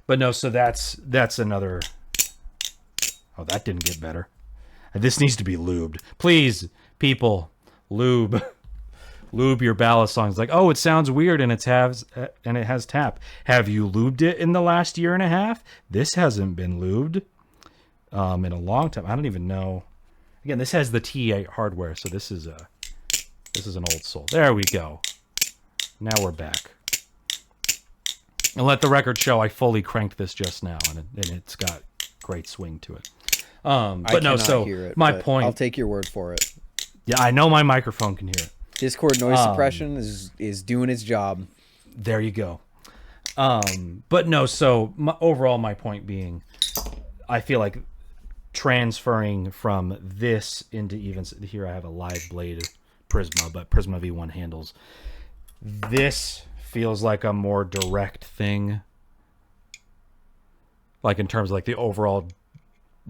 But no, so that's another. Oh, that didn't get better. This needs to be lubed. Please, people, lube your balisongs. Like, oh, it sounds weird and it has tap. Have you lubed it in the last year and a half? This hasn't been lubed in a long time. I don't even know. Again, this has the T8 hardware, so this is an old soul. There we go. Now we're back. And let the record show I fully cranked this just now, and it's got great swing to it. But no, so hear it, my point. I'll take your word for it. Yeah, I know my microphone can hear it. Discord noise suppression is doing its job. There you go. But no, so overall, my point being, I feel like transferring from this into even here, I have a live blade Prisma, but Prisma V1 handles. This feels like a more direct thing, like in terms of like the overall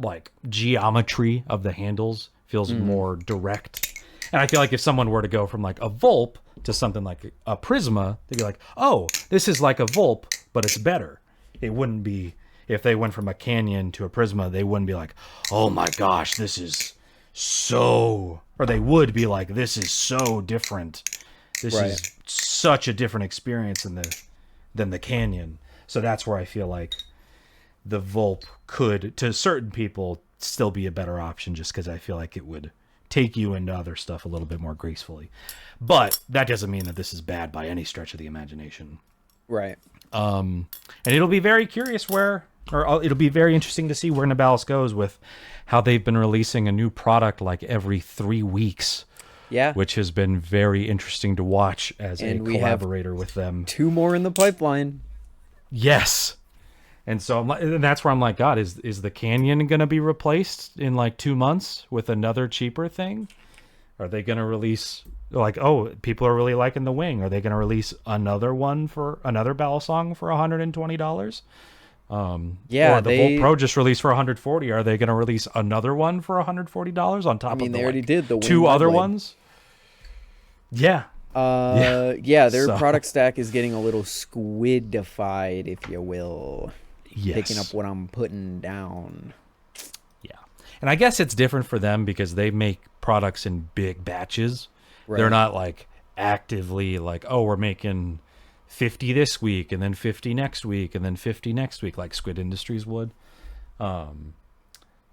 like geometry of the handles feels more direct. And I feel like if someone were to go from like a Volp to something like a Prisma, they'd be like, oh, this is like a Volp, but it's better. It wouldn't be, if they went from a Canyon to a Prisma, they wouldn't be like, oh my gosh, this is so, or they would be like, this is so different. This is such a different experience than the Canyon. So that's where I feel like the Volp could, to certain people, still be a better option, just because I feel like it would take you into other stuff a little bit more gracefully. But that doesn't mean that this is bad by any stretch of the imagination. Right. And it'll be very it'll be very interesting to see where Nabalis goes with how they've been releasing a new product like every 3 weeks. Yeah. Which has been very interesting to watch as a collaborator with them. 2 more in the pipeline. Yes. And so and that's where I'm like, God, is the Canyon going to be replaced in like 2 months with another cheaper thing? Are they going to release, like, oh, people are really liking the Wing. Are they going to release another one for another Balisong for $120? Yeah, or the Volt Pro just released for $140. Are they going to release another one for $140 on top of they already did the Wing 2 other ones? Yeah. Their product stack is getting a little squidified, if you will. Yes. Picking up what I'm putting down. Yeah. And I guess it's different for them because they make products in big batches. Right. They're not like actively like, oh, we're making 50 this week and then 50 next week and then 50 next week like Squid Industries would.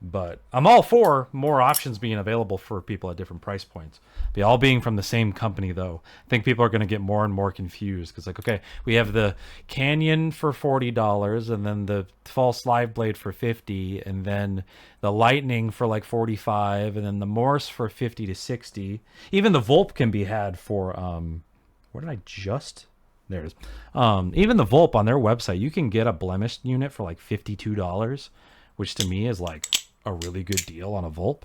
But I'm all for more options being available for people at different price points. They all being from the same company, though. I think people are going to get more and more confused because, like, okay, we have the Canyon for $40, and then the false live blade for $50, and then the Lightning for like $45, and then the Morse for $50 to $60. Even the Volp can be had for where did I just? There it is. Even the Volp on their website, you can get a blemished unit for like $52, which to me is like a really good deal on a Volp.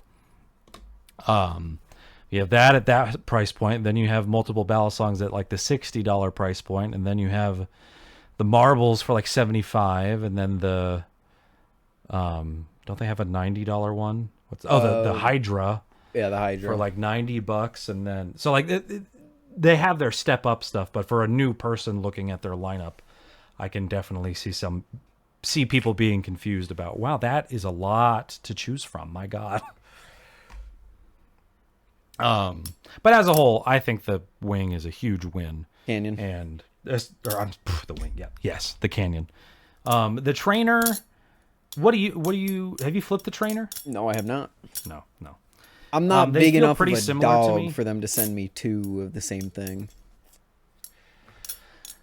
You have that at that price point. Then you have multiple Balisongs at like the $60 price point, and then you have the marbles for like $75, and then the don't they have a $90 one? The Hydra? Yeah, the Hydra for like $90, and then so like they have their step up stuff, but for a new person looking at their lineup, I can definitely see people being confused about, wow, that is a lot to choose from. My God. But as a whole, I think the Wing is a huge win. Canyon. And the Wing, yeah. Yes, the Canyon. The trainer, have you flipped the trainer? No, I have not. No. I'm not big enough of a dog for them to send me 2 of the same thing.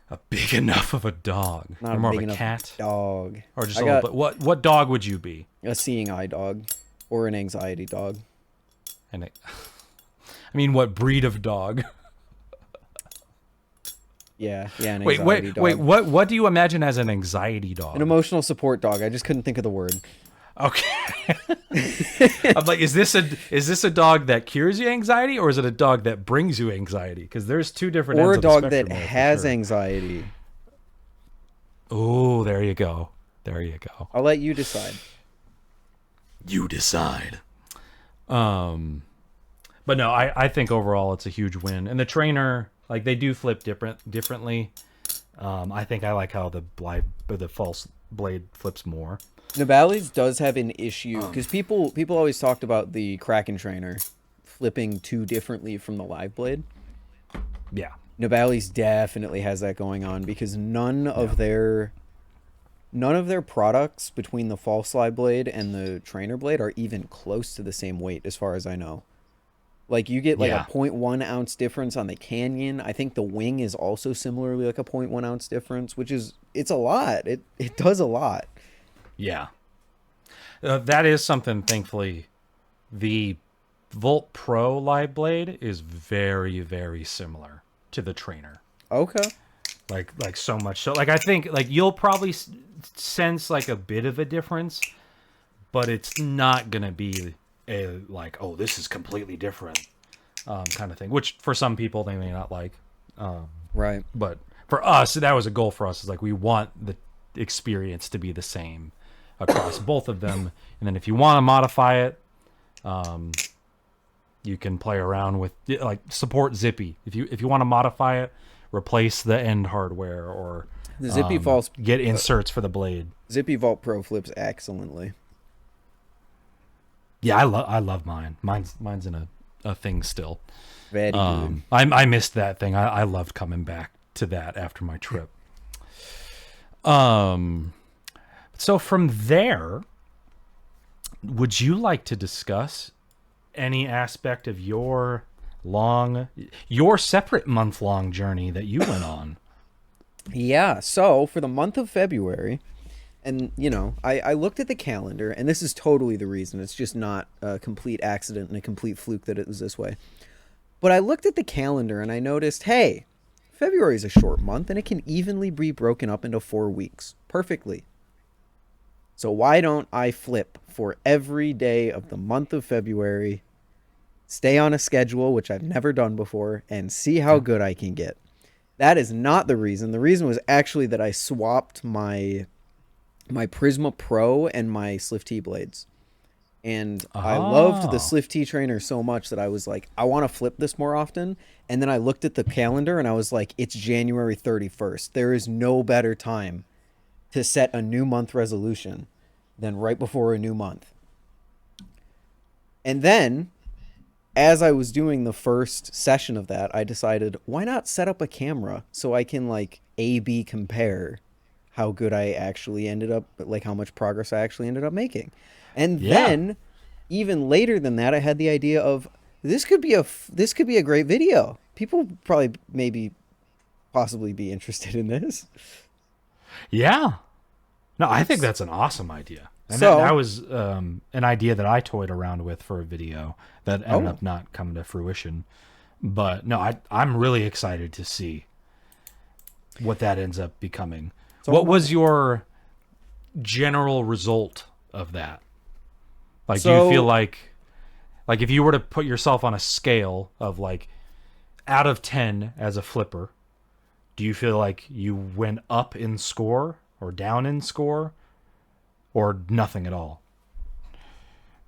A big enough of a dog. Not or more big of a enough cat. Dog. Or just a little bit. What dog would you be? A seeing eye dog, or an anxiety dog. I mean, what breed of dog? Yeah, an anxiety dog. Wait. What do you imagine as an anxiety dog? An emotional support dog. I just couldn't think of the word. Okay. I'm like, is this a dog that cures you anxiety, or is it a dog that brings you anxiety? Because there's two different. Or ends a dog of the that has anxiety. Oh, there you go. There you go. I'll let you decide. You decide. But no, I think overall it's a huge win, and the trainer, like, they do flip differently. I think I like how the false blade flips more. Nabalis does have an issue because people always talked about the Kraken trainer flipping too differently from the live blade. Yeah, Nabalis definitely has that going on because none of their products between the false live blade and the trainer blade are even close to the same weight, as far as I know. Like, you get like a 0.1 ounce difference on the Canyon. I think the wing is also similarly like a 0.1 ounce difference, which is, it's a lot. It does a lot. Yeah. That is something, thankfully. The Volt Pro live blade is very, very similar to the trainer. Okay. Like so much so. Like, I think, like, you'll probably sense like a bit of a difference, but it's not going to be a, like, oh, this is completely different kind of thing, which for some people they may not like. Right. But for us, that was a goal for us. Is like, we want the experience to be the same across both of them. And then if you want to modify it, you can play around with, like, support Zippy. If you want to modify it, replace the end hardware, or the Zippy get inserts for the blade. Zippy Vault Pro flips excellently. Yeah, I love mine. Mine's in a thing still. Very good. I missed that thing. I loved coming back to that after my trip. So from there, would you like to discuss any aspect of your separate month-long journey that you went on? Yeah, so for the month of February, and, you know, I looked at the calendar, and this is totally the reason. It's just not a complete accident and a complete fluke that it was this way. But I looked at the calendar, and I noticed, hey, February is a short month, and it can evenly be broken up into 4 weeks. Perfectly. So why don't I flip for every day of the month of February, stay on a schedule, which I've never done before, and see how good I can get. That is not the reason. The reason was actually that I swapped my Prisma Pro and my Slift T blades. And I loved the Slift T trainer so much that I was like, I want to flip this more often. And then I looked at the calendar and I was like, it's January 31st. There is no better time to set a new month resolution than right before a new month. And then, as I was doing the first session of that, I decided, why not set up a camera so I can, like, A/B compare how good I actually ended up, like, how much progress I actually ended up making. And then, even later than that, I had the idea of, this could be a great video. People probably possibly be interested in this. Yeah. No, I think that's an awesome idea. And that was an idea that I toyed around with for a video that ended up not coming to fruition. But no, I'm really excited to see what that ends up becoming. So what was your general result of that? Like, do you feel like if you were to put yourself on a scale of, like, out of 10 as a flipper, do you feel like you went up in score or down in score or nothing at all?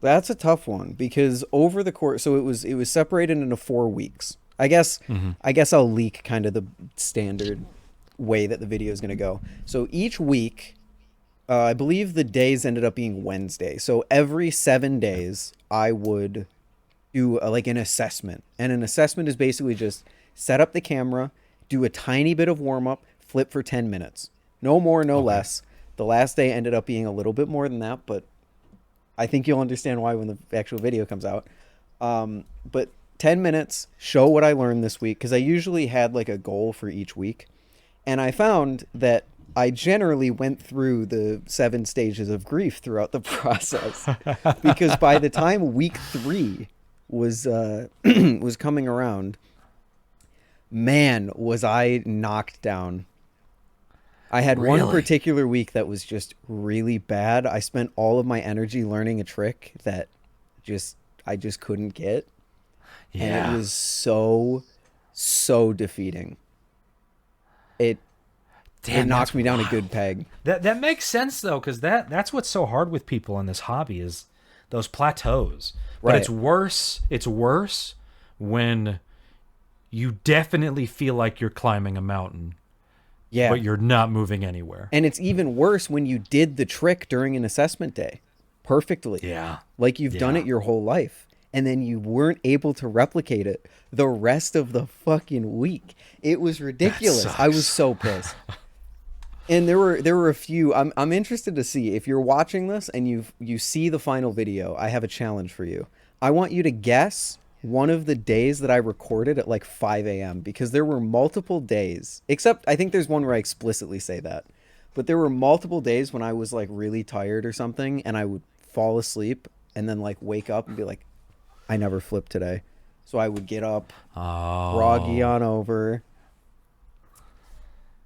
That's a tough one because over the course, so it was separated into 4 weeks. I guess I'll leak kind of the standard way that the video is going to go. So each week, I believe the days ended up being Wednesday. So every 7 days, I would do like an assessment. And an assessment is basically just set up the camera, do a tiny bit of warm up, flip for 10 minutes. No more, no less. The last day ended up being a little bit more than that, but I think you'll understand why when the actual video comes out. But 10 minutes, show what I learned this week, because I usually had like a goal for each week. And I found that I generally went through the 7 stages of grief throughout the process, because by the time week 3 was was coming around, man, was I knocked down. I had one particular week that was just really bad. I spent all of my energy learning a trick that I just couldn't get. Yeah. And it was so defeating. It knocked me down a good peg. That makes sense though, because that's what's so hard with people in this hobby is those plateaus. But it's worse when you definitely feel like you're climbing a mountain. Yeah. But you're not moving anywhere. And it's even worse when you did the trick during an assessment day perfectly. Yeah. Like you've done it your whole life. And then you weren't able to replicate it the rest of the fucking week. It was ridiculous. I was so pissed. And there were a few. I'm interested to see if you're watching this and you see the final video. I have a challenge for you. I want you to guess one of the days that I recorded at like 5 a.m. because there were multiple days, except I think there's one where I explicitly say that, but there were multiple days when I was like really tired or something and I would fall asleep and then like wake up and be like, I never flipped today. So I would get up, groggy on over.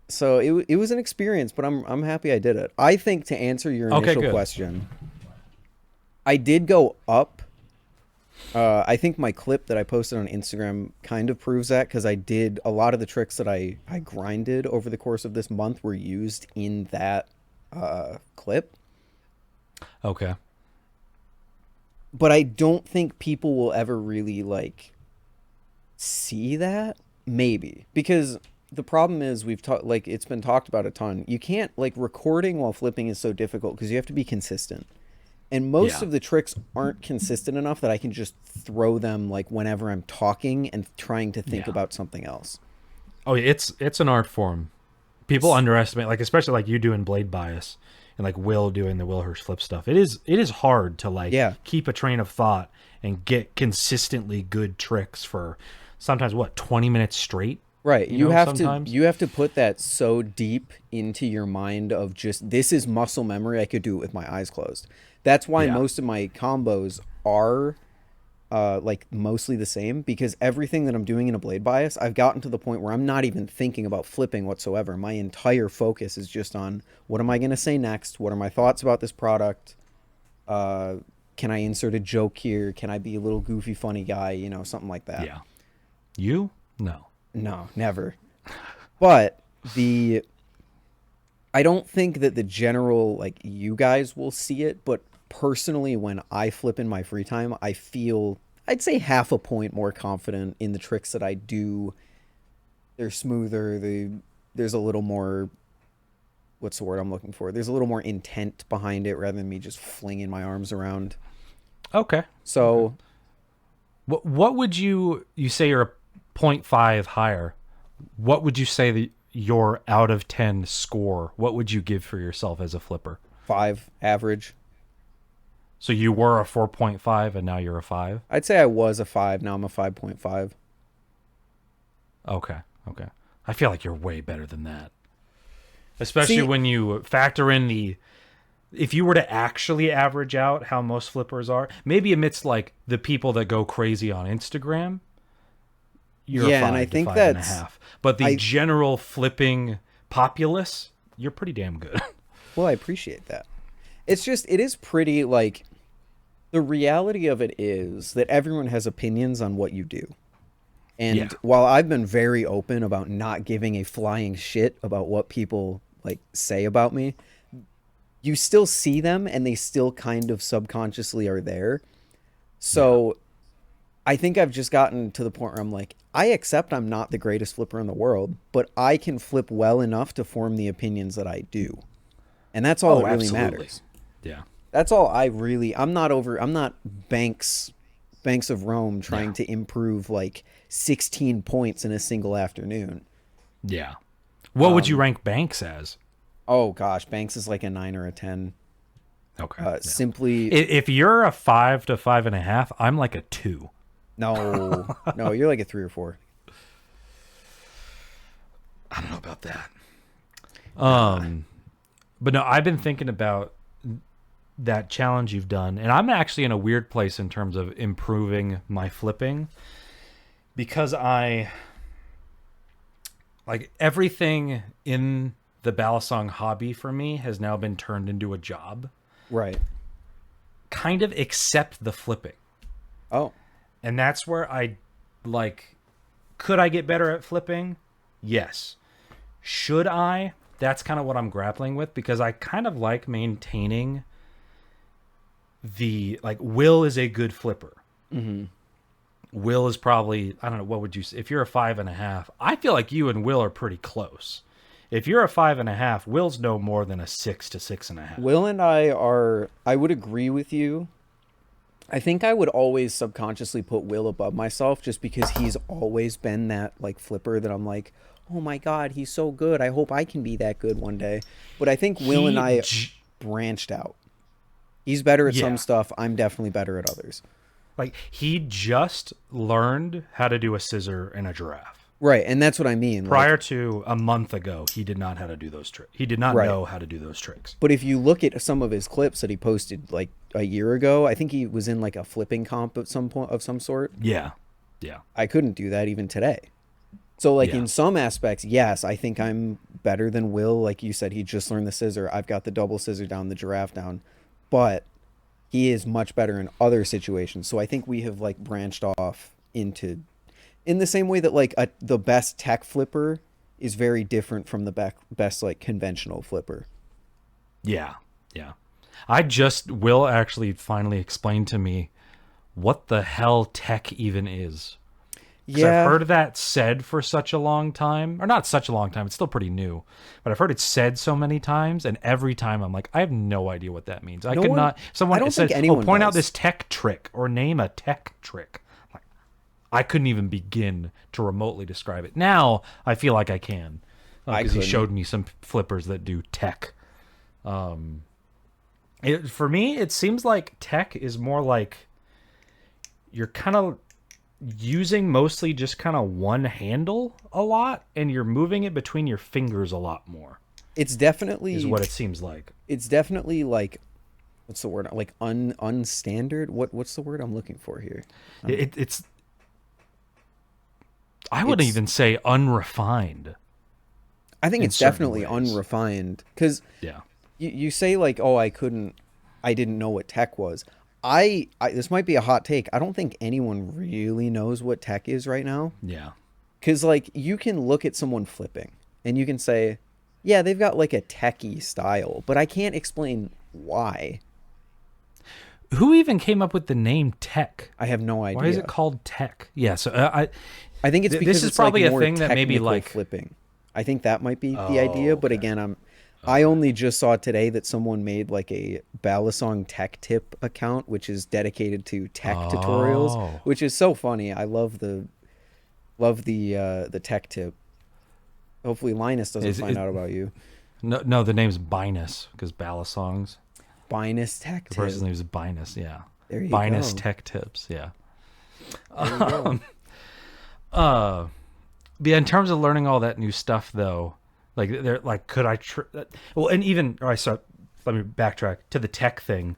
So it was an experience, but I'm happy I did it. I think to answer your initial question, I did go up. I think my clip that I posted on Instagram kind of proves that, because I did a lot of the tricks that I grinded over the course of this month were used in that clip. Okay. But I don't think people will ever really like see that. Maybe because the problem is it's been talked about a ton. You can't like recording while flipping is so difficult because you have to be consistent. And most of the tricks aren't consistent enough that I can just throw them like whenever I'm talking and trying to think about something else. Oh, it's an art form. People underestimate, like especially like you doing blade bias and like Will doing the Will Hirsch flip stuff. It is hard to like keep a train of thought and get consistently good tricks for sometimes 20 minutes straight. Right. You have to put that so deep into your mind of just, this is muscle memory. I could do it with my eyes closed. That's why most of my combos are like mostly the same, because everything that I'm doing in a blade bias, I've gotten to the point where I'm not even thinking about flipping whatsoever. My entire focus is just on what am I going to say next? What are my thoughts about this product? Can I insert a joke here? Can I be a little goofy, funny guy? Something like that. Yeah. You? No. No, never. But I don't think that the general, like, you guys will see it, but personally, when I flip in my free time, I feel, I'd say half a point more confident in the tricks that I do. They're smoother. There's a little more, what's the word I'm looking for? There's a little more intent behind it rather than me just flinging my arms around. Okay. So. What would you say you're a 0.5 higher? What would you say your out of 10 score? What would you give for yourself as a flipper? 5, average. So you were a 4.5 and now you're a 5? I'd say I was a 5. Now I'm a 5.5. Okay. I feel like you're way better than that. Especially when you factor in if you were to actually average out how most flippers are, maybe amidst like the people that go crazy on Instagram, you're a 5 and I to think 5.5. But the general flipping populace, you're pretty damn good. Well, I appreciate that. It's just, it is pretty like, the reality of it is that everyone has opinions on what you do. And while I've been very open about not giving a flying shit about what people like say about me, you still see them and they still kind of subconsciously are there. So I think I've just gotten to the point where I'm like, I accept I'm not the greatest flipper in the world, but I can flip well enough to form the opinions that I do. And that's all that really matters. Yeah. That's all I'm not Banks of Rome trying to improve like 16 points in a single afternoon. Yeah. What would you rank Banks as? Oh gosh, Banks is like a 9 or a 10. Okay. Simply, if you're a 5 to 5.5, I'm like a 2. No, you're like a 3 or 4. I don't know about that. But no, I've been thinking about that challenge you've done, and I'm actually in a weird place in terms of improving my flipping, because I like everything in the balisong hobby for me has now been turned into a job. Right. Kind of except the flipping. Oh. And that's where I like, could I get better at flipping? Yes. Should I? That's kind of what I'm grappling with, because I kind of like maintaining the, like, Will is a good flipper. Mm-hmm. Will is probably, I don't know, what would you say? If you're a 5.5, I feel like you and Will are pretty close. If you're a 5.5, Will's no more than a 6 to 6.5. Will and I would agree with you. I think I would always subconsciously put Will above myself, just because he's always been that, like, flipper that I'm like, oh my God, he's so good. I hope I can be that good one day. But I think Will and I branched out. He's better at some stuff. I'm definitely better at others. Like, he just learned how to do a scissor and a giraffe. Right, and that's what I mean. Prior to a month ago, he did not how to do those tricks. He did not know how to do those tricks. But if you look at some of his clips that he posted like a year ago, I think he was in like a flipping comp at some point of some sort. Yeah. I couldn't do that even today. So like in some aspects, yes, I think I'm better than Will. Like you said, he just learned the scissor. I've got the double scissor down, the giraffe down. But he is much better in other situations. So I think we have like branched off into, in the same way that like the best tech flipper is very different from the best like conventional flipper. Yeah. Will actually finally explained to me what the hell tech even is. Yeah, I've heard that said for such a long time, or not such a long time. It's still pretty new, but I've heard it said so many times, and every time I'm like, I have no idea what that means. Someone said, point out this tech trick or name a tech trick. Like, I couldn't even begin to remotely describe it. Now I feel like I can, because he showed me some flippers that do tech. For me, it seems like tech is more like you're kind of using mostly just kind of one handle a lot, and you're moving it between your fingers a lot more. It's definitely is what it seems like. It's definitely like, what's the word? Like unstandard. What's the word I'm looking for here? I wouldn't even say unrefined. I think it's definitely unrefined, because you say like, oh, I didn't know what tech was. I this might be a hot take. I don't think anyone really knows what tech is right now. Yeah. Because like you can look at someone flipping and you can say, yeah, they've got like a techie style, but I can't explain why. Who even came up with the name tech? I have no idea. Why is it called tech? Yeah, so I think it's because this is it's probably like a thing that maybe like flipping. I think that might be the idea, but again, I only just saw today that someone made like a Balisong tech tip account, which is dedicated to tech tutorials, which is so funny. I love the tech tip. Hopefully Linus doesn't find out about you. No, the name's Binus, because Balisongs. Binus tech tip. The person's name is Binus, yeah. There you Binus go. tech tips, yeah. Yeah, in terms of learning all that new stuff, though, like they're like, could I? Well, and even so, let me backtrack to the tech thing.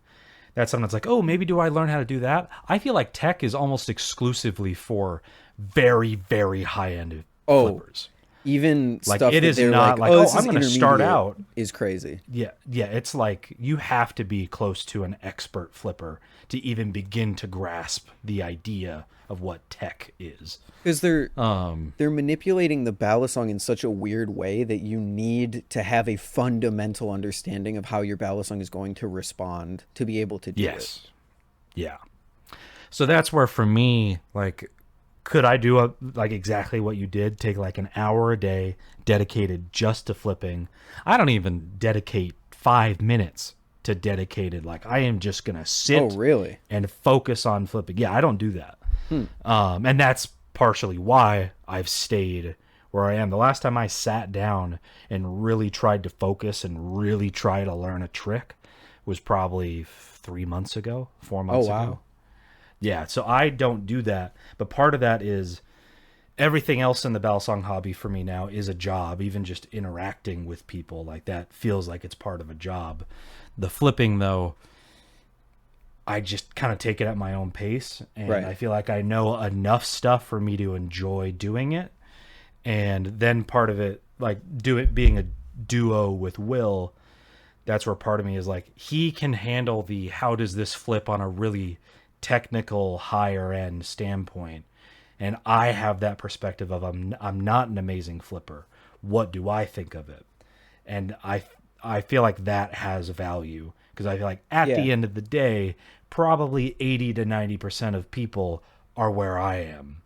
That's something that's like, oh, maybe do I learn how to do that? I feel like tech is almost exclusively for very, very high end flippers. Even like stuff it is not like, I'm going to start out is crazy. Yeah. It's like you have to be close to an expert flipper to even begin to grasp the idea of what tech is, because they're manipulating the balisong in such a weird way that you need to have a fundamental understanding of how your balisong is going to respond to be able to do it. Yeah. So that's where, for me, like, could I do like exactly what you did? Take like an hour a day dedicated just to flipping. I don't even dedicate 5 minutes to dedicated. Like, I am just gonna sit and focus on flipping. Yeah, I don't do that. And that's partially why I've stayed where I am. The last time I sat down and really tried to focus and really try to learn a trick was probably 4 months ago. Yeah, so I don't do that. But part of that is everything else in the balisong hobby for me now is a job. Even just interacting with people like that feels like it's part of a job. The flipping, though, I just kind of take it at my own pace, and I feel like I know enough stuff for me to enjoy doing it. And then part of it, like being a duo with Will, that's where part of me is like, he can handle the how does this flip on a really technical higher end standpoint, and I have that perspective of I'm not an amazing flipper. What do I think of it? And I feel like that has value, because I feel like at the end of the day, probably 80 to 90% of people are where I am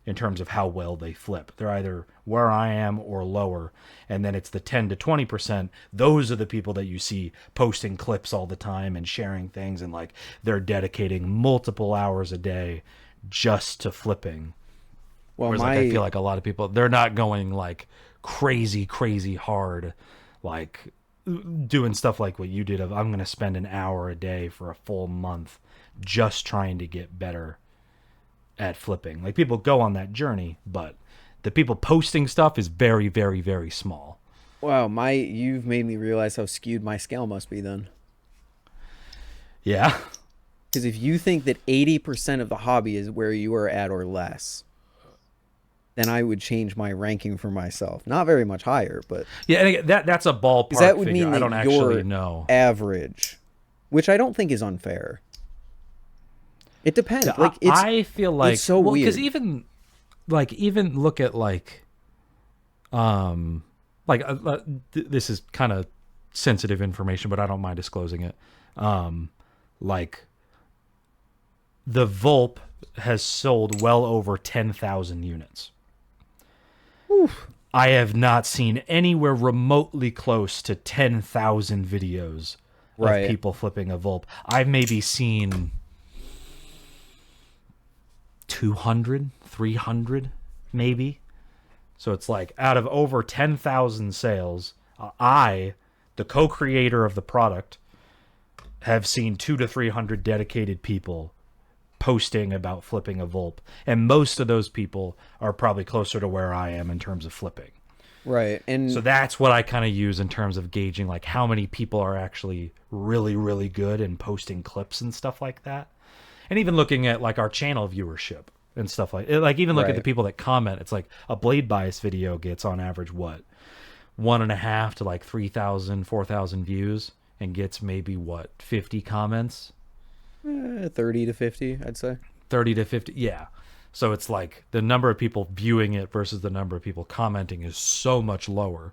in terms of how well they flip. They're either where I am or lower. And then it's the 10 to 20%. Those are the people that you see posting clips all the time and sharing things, and like they're dedicating multiple hours a day just to flipping. Well, whereas like I feel like a lot of people, they're not going like crazy hard, like doing stuff like what you did of I'm going to spend an hour a day for a full month just trying to get better at flipping. Like, people go on that journey, but the people posting stuff is very, very, very small. Wow, you've made me realize how skewed my scale must be then. Yeah. Because if you think that 80% of the hobby is where you are at or less, then I would change my ranking for myself. Not very much higher, but yeah, that's a ballpark that would figure. mean that I don't actually know. Average, which I don't think is unfair. It depends. Yeah, like I feel like it's so weird. Because even look at this is kind of sensitive information, but I don't mind disclosing it. Like the Volp has sold well over 10,000 units. Oof. I have not seen anywhere remotely close to 10,000 videos of people flipping a Volp. I've maybe seen 200, 300 maybe. So it's like out of over 10,000 sales, I, the co-creator of the product, have seen 200 to 300 dedicated people posting about flipping a Volp, and most of those people are probably closer to where I am in terms of flipping. Right. And so that's what I kind of use in terms of gauging like how many people are actually really, really good and posting clips and stuff like that. And even looking at like our channel viewership and stuff like even look at the people that comment. It's like a blade bias video gets on average 1.5 to like 3,000, 4,000 views, and gets maybe 50 comments. 30 to 50, I'd say. 30 to 50, yeah. So it's like the number of people viewing it versus the number of people commenting is so much lower.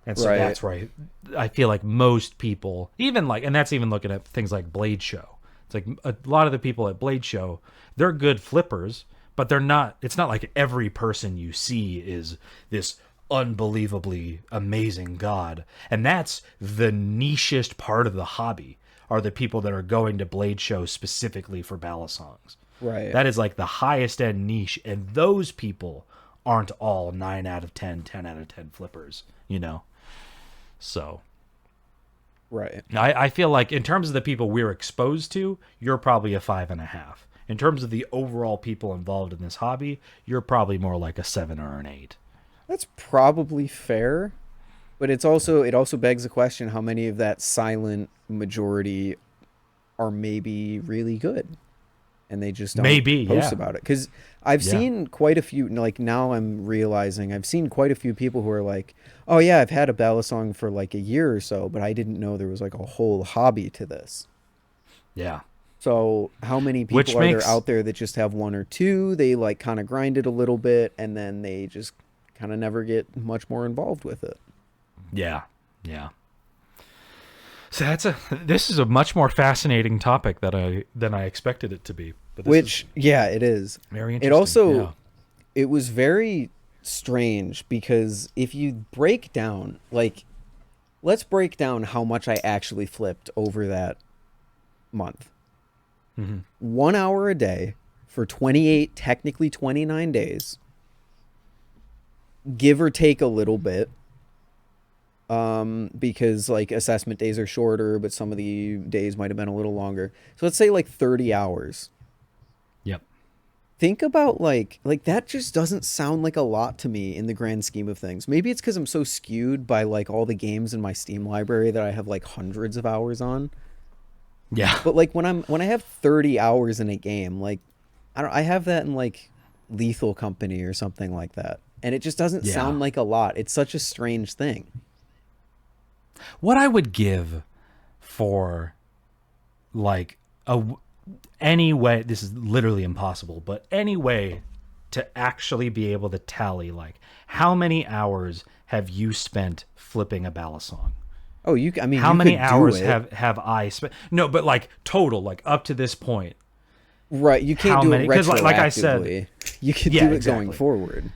And so that's where I feel like most people, even like, and that's even looking at things like Blade Show. It's like a lot of the people at Blade Show, they're good flippers, but it's not like every person you see is this unbelievably amazing god. And that's the nichest part of the hobby, are the people that are going to Blade Show specifically for balisongs. Right. That is like the highest end niche, and those people aren't all 9 out of 10, 10 out of 10 flippers, you know? So. Right. I feel like in terms of the people we're exposed to, you're probably a 5.5. In terms of the overall people involved in this hobby, you're probably more like a 7 or an 8. That's probably fair. But it also begs the question, how many of that silent majority are maybe really good, and they just don't post about it? Because I've seen quite a few, like now I'm realizing I've seen quite a few people who are like, oh yeah, I've had a balisong for like a year or so, but I didn't know there was like a whole hobby to this. Yeah. So how many people are there out there that just have one or two, they like kind of grind it a little bit, and then they just kind of never get much more involved with it? Yeah. So this is a much more fascinating topic than I expected it to be. But it is very interesting. It also it was very strange, because if you break down, like, let's break down how much I actually flipped over that month. Mm-hmm. 1 hour a day for 28, technically 29 days, give or take a little bit. Because like assessment days are shorter, but some of the days might have been a little longer. So let's say like 30 hours. Yep. think about like that just doesn't sound like a lot to me in the grand scheme of things. Maybe it's because I'm so skewed by like all the games in my Steam library that I have like hundreds of hours on. Yeah. But like when I have 30 hours in a game, like I have that in like Lethal Company or something like that. And it just doesn't sound like a lot. It's such a strange thing. What I would give for like any way, this is literally impossible, but any way to actually be able to tally like how many hours have you spent flipping a balisong? Oh, I mean, how many hours have I spent? No, but like total, like up to this point. Right, you can't do it retroactively. Like I said, you can do it going forward.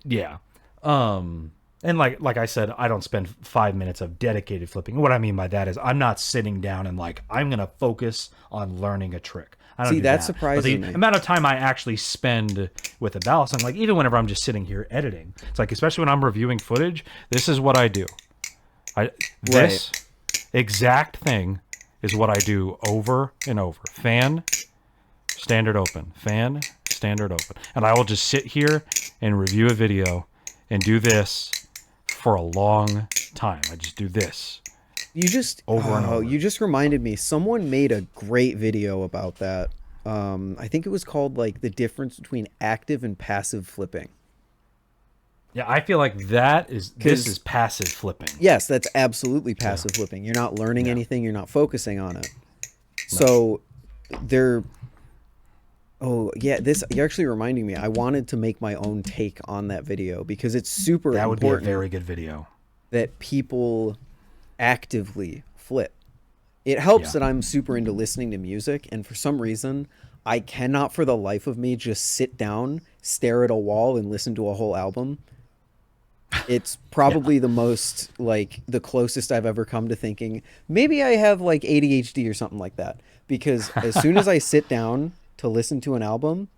Yeah. And like I said, I don't spend 5 minutes of dedicated flipping. What I mean by that is I'm not sitting down and like I'm gonna focus on learning a trick. I don't see that's surprising. But the amount of time I actually spend with a balisong, like even whenever I'm just sitting here editing, it's like especially when I'm reviewing footage, this is what I do. This exact thing is what I do over and over. Fan, standard open. Fan, standard open. And I will just sit here and review a video and do this for a long time. I just do this. You just over and over. You just reminded me. Someone made a great video about that. I think it was called like the difference between active and passive flipping. Yeah, I feel like this is passive flipping. Yes, that's absolutely passive flipping. You're not learning anything. You're not focusing on it. So you're actually reminding me. I wanted to make my own take on that video because it's super important. That would be a very good video. That people actively flip. It helps that I'm super into listening to music, and for some reason, I cannot for the life of me just sit down, stare at a wall, and listen to a whole album. It's probably the most, like, the closest I've ever come to thinking, maybe I have, like, ADHD or something like that. Because as soon as I sit down to listen to an album,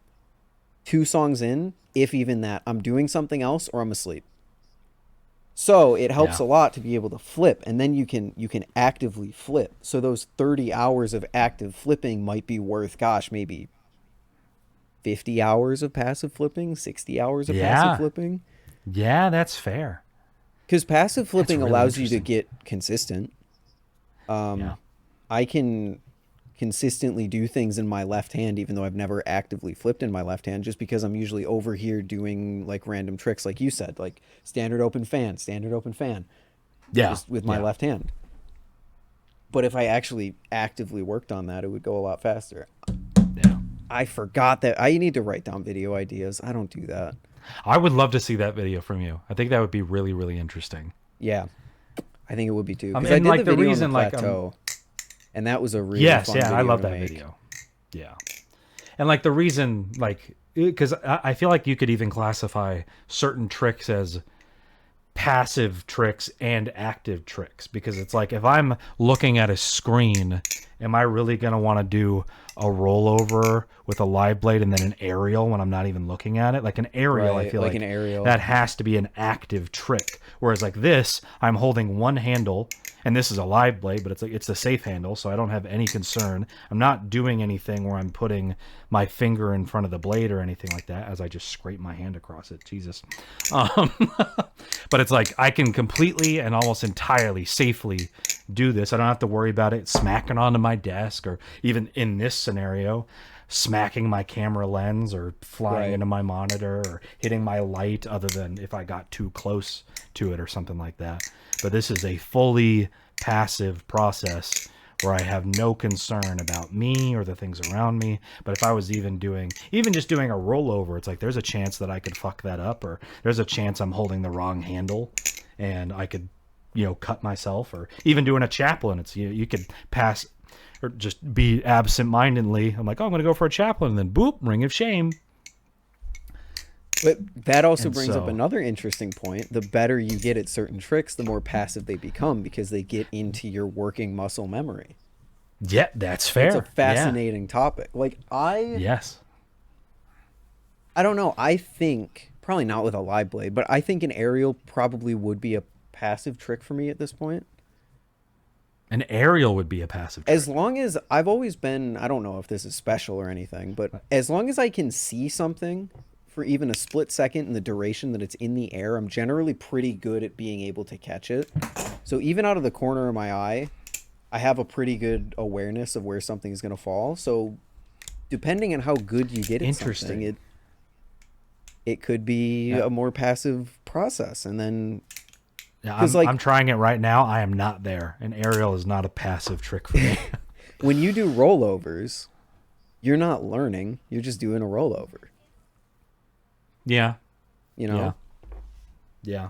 2 songs in, if even that, I'm doing something else or I'm asleep. So it helps a lot to be able to flip, and then you can actively flip. So those 30 hours of active flipping might be worth, gosh, maybe 50 hours of passive flipping, 60 hours of passive flipping. Yeah, that's fair. Because passive flipping really allows you to get consistent. I can consistently do things in my left hand, even though I've never actively flipped in my left hand, just because I'm usually over here doing like random tricks, like you said, like standard open fan, just with my left hand. But if I actually actively worked on that, it would go a lot faster. Yeah. I forgot that I need to write down video ideas. I don't do that. I would love to see that video from you. I think that would be really, really interesting. Yeah, I think it would be too. Because I did like the video on the plateau, and that was a really fun video I love that video. Yeah, and like the reason, like, because I feel like you could even classify certain tricks as passive tricks and active tricks, because it's like if I'm looking at a screen, am I really going to want to do a rollover with a live blade and then an aerial when I'm not even looking at it? Like an aerial, I feel like an aerial, that has to be an active trick. Whereas like this, I'm holding one handle, and this is a live blade, but it's like it's a safe handle, so I don't have any concern. I'm not doing anything where I'm putting my finger in front of the blade or anything like that as I just scrape my hand across it. Jesus. But it's like I can completely and almost entirely safely do this. I don't have to worry about it smacking onto my desk, or even in this scenario, smacking my camera lens or flying into my monitor or hitting my light, other than if I got too close to it or something like that. But this is a fully passive process where I have no concern about me or the things around me. But if I was even just doing a rollover, it's like there's a chance that I could fuck that up, or there's a chance I'm holding the wrong handle and I could, cut myself. Or even doing a chaplain, it's you could pass or just be absent-mindedly. I'm like, I'm going to go for a chaplain, and then boop, ring of shame. But that also brings up another interesting point. The better you get at certain tricks, the more passive they become, because they get into your working muscle memory. Yeah, that's fair. It's a fascinating topic. Like I don't know. I think, probably not with a live blade, but I think an aerial probably would be a passive trick for me at this point. An aerial would be a passive trick. As long as I've always been, I don't know if this is special or anything, but as long as I can see something for even a split second in the duration that it's in the air, I'm generally pretty good at being able to catch it. So even out of the corner of my eye, I have a pretty good awareness of where something is going to fall. So depending on how good you get at something, it could be a more passive process. And then... Yeah, I'm trying it right now. I am not there. An aerial is not a passive trick for me. When you do rollovers, you're not learning. You're just doing a rollover. Yeah. You know? Yeah.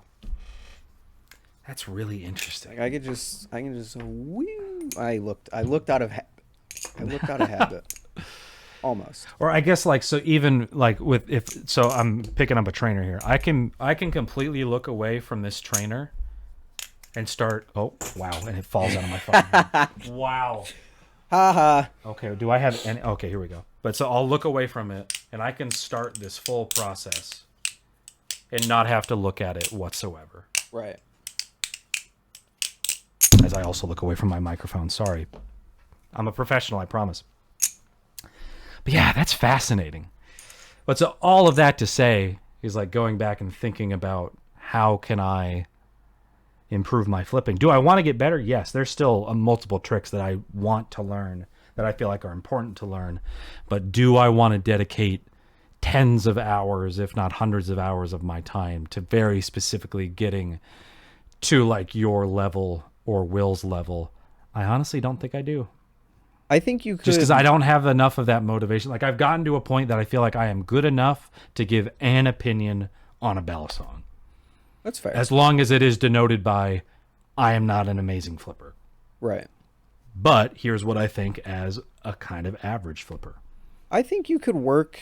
That's really interesting. Like I can just whoo. I looked out of habit. Almost. Or I guess like, so even like so I'm picking up a trainer here. I can completely look away from this trainer and start, oh, wow, and it falls out of my phone. Wow. Haha. Okay, do I have any? Okay, here we go. But so I'll look away from it and I can start this full process and not have to look at it whatsoever. Right. As I also look away from my microphone. Sorry. I'm a professional, I promise. But yeah, that's fascinating. But so all of that to say is like going back and thinking about how can I improve my flipping. Do I want to get better? Yes, there's still multiple tricks that I want to learn that I feel like are important to learn. But do I want to dedicate tens of hours, if not hundreds of hours of my time to very specifically getting to like your level or Will's level? I honestly don't think I do. I think you could... Just because I don't have enough of that motivation. Like I've gotten to a point that I feel like I am good enough to give an opinion on a balisong. That's fair. As long as it is denoted by, I am not an amazing flipper. Right. But here's what I think as a kind of average flipper. I think you could work...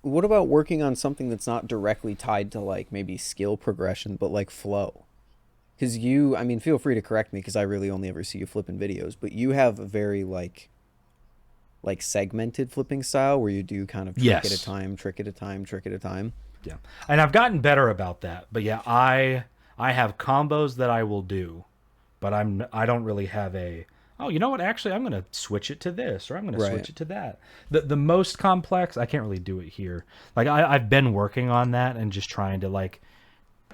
What about working on something that's not directly tied to like maybe skill progression, but like flow? Because you, I mean, feel free to correct me because I really only ever see you flipping videos, but you have a very like segmented flipping style where you do kind of trick at a time, trick at a time, trick at a time. Yeah. And I've gotten better about that. But yeah, I have combos that I will do, but I don't really have oh, you know what? Actually, I'm going to switch it to this, or I'm going to switch it to that. The most complex, I can't really do it here. Like I've been working on that and just trying to like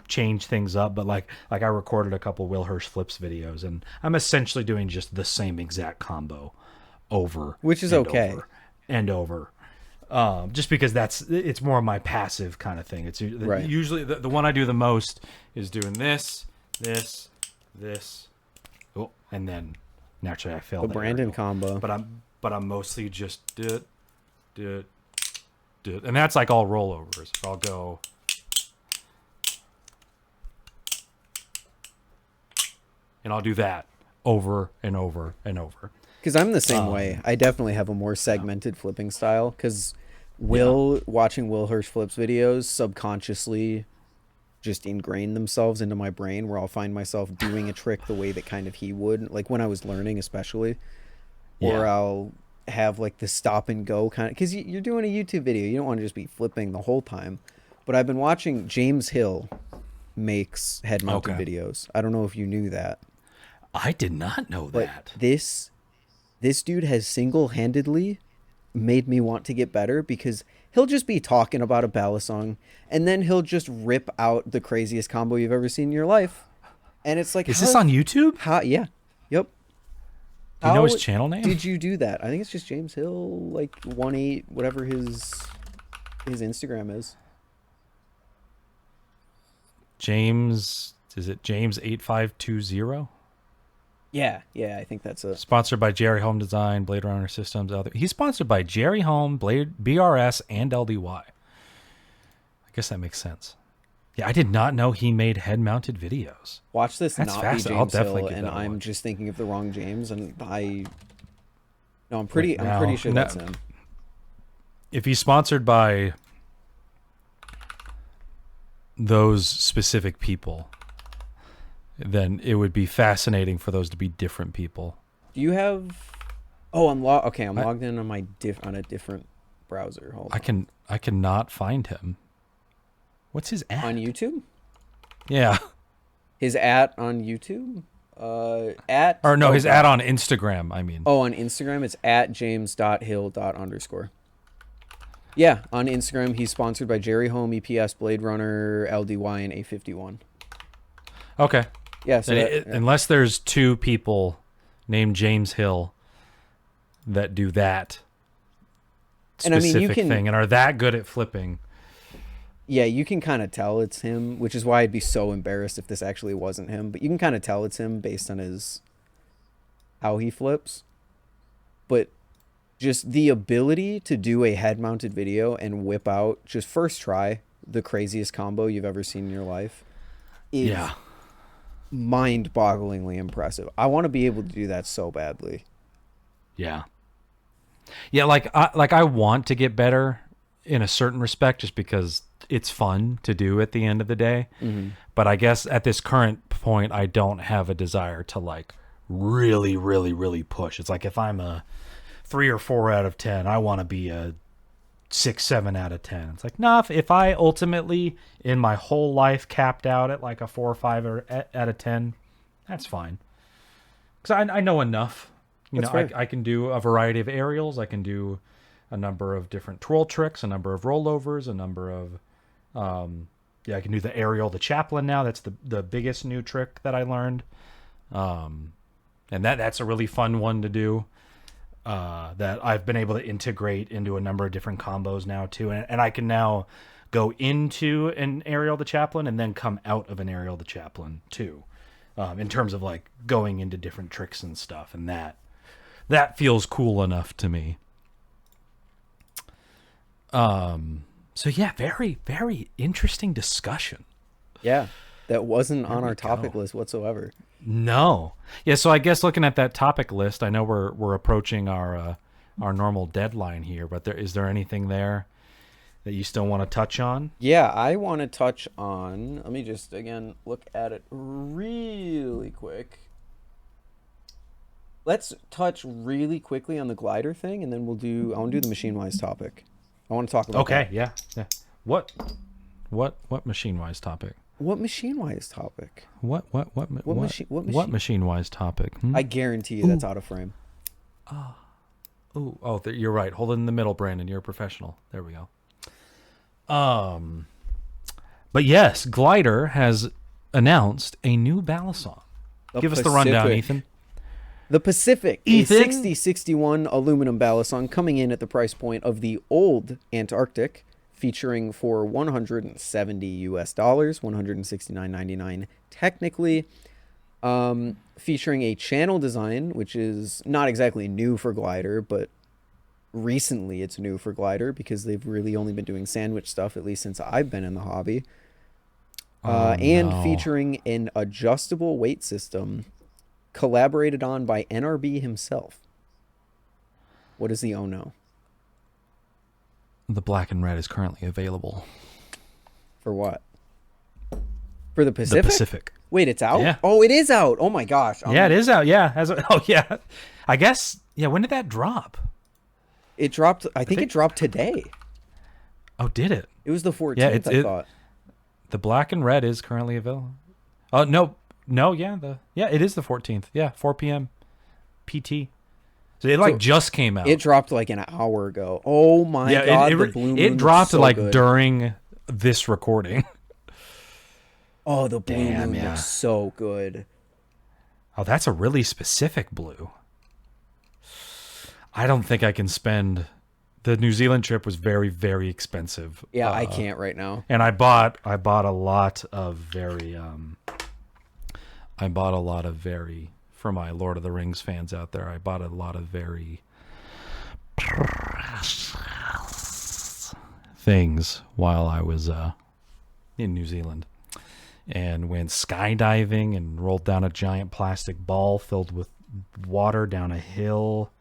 change things up, but like I recorded a couple Will Hirsch flips videos and I'm essentially doing just the same exact combo over, which is okay, over just because it's more of my passive kind of thing. It's usually the one I do the most is doing this, oh, and then naturally I failed the Brandon combo, but I'm mostly just do it, and that's like all rollovers. I'll go and I'll do that over and over and over. Because I'm the same way. I definitely have a more segmented flipping style. Because watching Will Hirsch flips videos subconsciously just ingrain themselves into my brain, where I'll find myself doing a trick the way that kind of he would, like when I was learning especially. Or I'll have like the stop and go kind of, because you're doing a YouTube video. You don't want to just be flipping the whole time. But I've been watching James Hill makes head mounted videos. I don't know if you knew that. I did not know that. This dude has single-handedly made me want to get better, because he'll just be talking about a balisong and then he'll just rip out the craziest combo you've ever seen in your life. And it's like, is this on YouTube? Yeah. Yep. Do you know his channel name? Did you do that? I think it's just James Hill, like 18, whatever his Instagram is. James, is it James 8520? Yeah, I think that's it. Sponsored by Jerry Home Design, Blade Runner Systems. He's sponsored by Jerry Home, BRS, and LDY. I guess that makes sense. Yeah, I did not know he made head-mounted videos. Watch this. That's not be James Hill, and I'm just thinking of the wrong James, and I'm pretty sure that's him. If he's sponsored by those specific people, then it would be fascinating for those to be different people. Do you have? Oh, I'm logged in on on a different browser. Hold on. I cannot find him. What's his @ on YouTube? Yeah. His @ on YouTube. His ad on Instagram, I mean. Oh, on Instagram, it's at james.hill._. Yeah, on Instagram, he's sponsored by Jerry Home, EPS, Blade Runner, LDY, and A51. Okay. Yeah, so unless there's two people named James Hill that do that specific thing and are that good at flipping. Yeah, you can kind of tell it's him, which is why I'd be so embarrassed if this actually wasn't him. But you can kind of tell it's him based on how he flips. But just the ability to do a head-mounted video and whip out, just first try, the craziest combo you've ever seen in your life is mind-bogglingly impressive. I want to be able to do that so badly. Yeah. Yeah, I want to get better in a certain respect just because it's fun to do at the end of the day. Mm-hmm. But I guess at this current point, I don't have a desire to like really, really, really push. It's like if I'm a 3 or 4 out of 10, I want to be a 6, 7 out of 10. It's like, nah, if I ultimately in my whole life capped out at like a 4 or 5 out of 10, that's fine. Because I know enough. I can do a variety of aerials. I can do a number of different twirl tricks, a number of rollovers, a number of I can do the aerial, the chaplain now. That's the biggest new trick that I learned. And that's a really fun one to do. That I've been able to integrate into a number of different combos now too. And I can now go into an aerial the chaplain and then come out of an aerial the chaplain too. In terms of like going into different tricks and stuff. And that feels cool enough to me. So yeah, very, very interesting discussion. Yeah, that wasn't on our topic list whatsoever. No. Yeah, so I guess looking at that topic list, I know we're approaching our normal deadline here, but is there anything there that you still want to touch on? Yeah, I want to touch on, let me just again look at it really quick. Let's touch really quickly on the glider thing, and then I want to do the machine-wise topic. I want to talk about that. Yeah. What machine-wise topic? What machine-wise topic? What machine-wise topic? I guarantee you that's out of frame. You're right. Hold it in the middle, Brandon. You're a professional. There we go. But yes, Glidr has announced a new balisong. Give us the rundown, Ethan. The Pacific, a 6061 aluminum balisong coming in at the price point of the old Antarctic, featuring for $170 US, $169.99 technically, featuring a channel design, which is not exactly new for Glidr, but recently it's new for Glidr because they've really only been doing sandwich stuff, at least since I've been in the hobby. Featuring an adjustable weight system collaborated on by NRB himself. What is the oh no? The black and red is currently available. For what? For the Pacific? The Pacific. Wait, it's out? Yeah. Oh, it is out. Oh my gosh. Yeah, it is out. Yeah. Yeah. I guess. Yeah. When did that drop? It dropped. I think it dropped today. Oh, did it? It was the 14th. I thought. The black and red is currently available. Oh no. Yeah. It is the 14th. Yeah, 4 p.m. PT. So just came out. It dropped like an hour ago. Oh my god! The Blue Moon it dropped so good. During this recording. Oh, the Blue Moon looks so good. Oh, that's a really specific blue. I don't think I can spend. The New Zealand trip was very, very expensive. Yeah, I can't right now. And I bought a lot of very. For my Lord of the Rings fans out there, I bought a lot of very things while I was in New Zealand, and went skydiving and rolled down a giant plastic ball filled with water down a hill,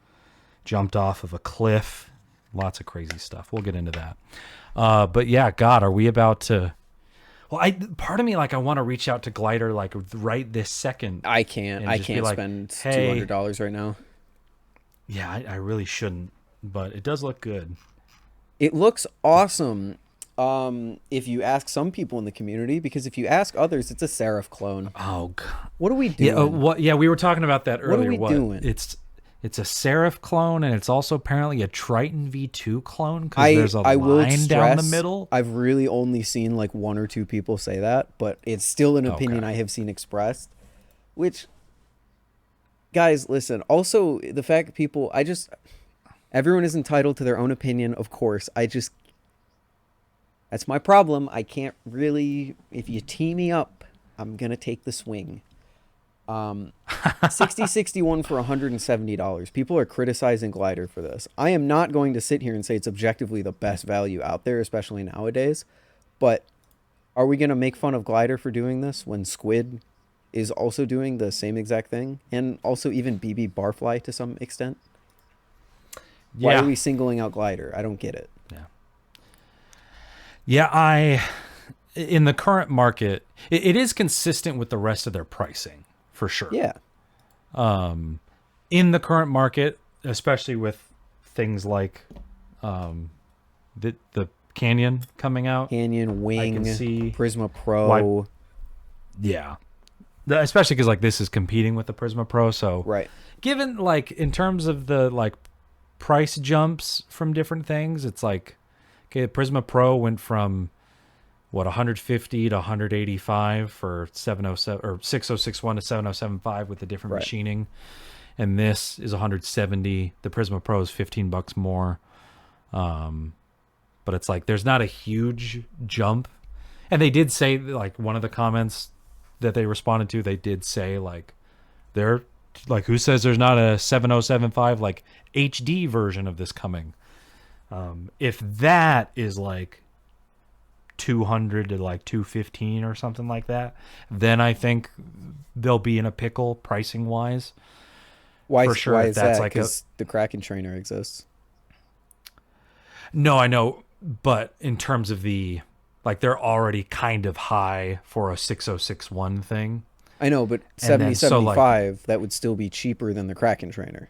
jumped off of a cliff, lots of crazy stuff. We'll get into that. But yeah, God, are we about to? Well, part of me I want to reach out to Glidr right this second. I can't. I can't spend $200 right now. Yeah, I really shouldn't, but it does look good. It looks awesome. if you ask some people in the community, because if you ask others, it's a Seraph clone. Oh God. What are we doing? Yeah, we were talking about that earlier. What are we doing? It's a Seraph clone, and it's also apparently a Triton V2 clone, because there's a line down the middle. I've really only seen like one or two people say that, but it's still an opinion I have seen expressed. Which, guys, listen. Also, the fact that everyone is entitled to their own opinion, of course. That's my problem. I can't really. If you tee me up, I'm gonna take the swing. 6061 for $170. People are criticizing Glidr for this. I am not going to sit here and say it's objectively the best value out there, especially nowadays. But are we going to make fun of Glidr for doing this when Squid is also doing the same exact thing? And also even BB Barfly to some extent? Why are we singling out Glidr? I don't get it. Yeah, in the current market, it is consistent with the rest of their pricing. For sure. Yeah. In the current market, especially with things like the Canyon coming out. Canyon, Wing, I can see Prisma Pro. Yeah. Especially because like this is competing with the Prisma Pro. So right. Given like in terms of the like price jumps from different things, it's like, okay, the Prisma Pro went from 150 to 185 for 707 or 6061 to 7075 with the different machining, and this is 170. The Prisma Pro is $15 more, but it's like there's not a huge jump. And they did say, like, one of the comments that they responded to, they did say like they're like, who says there's not a 7075 like HD version of this coming? If that is like 200 to like 215 or something like that, then I think they'll be in a pickle pricing wise. For sure. Why is that? Because the Kraken trainer exists. No, I know, but in terms of the like, they're already kind of high for a 6061 thing. I know, but 7075 that would still be cheaper than the Kraken trainer.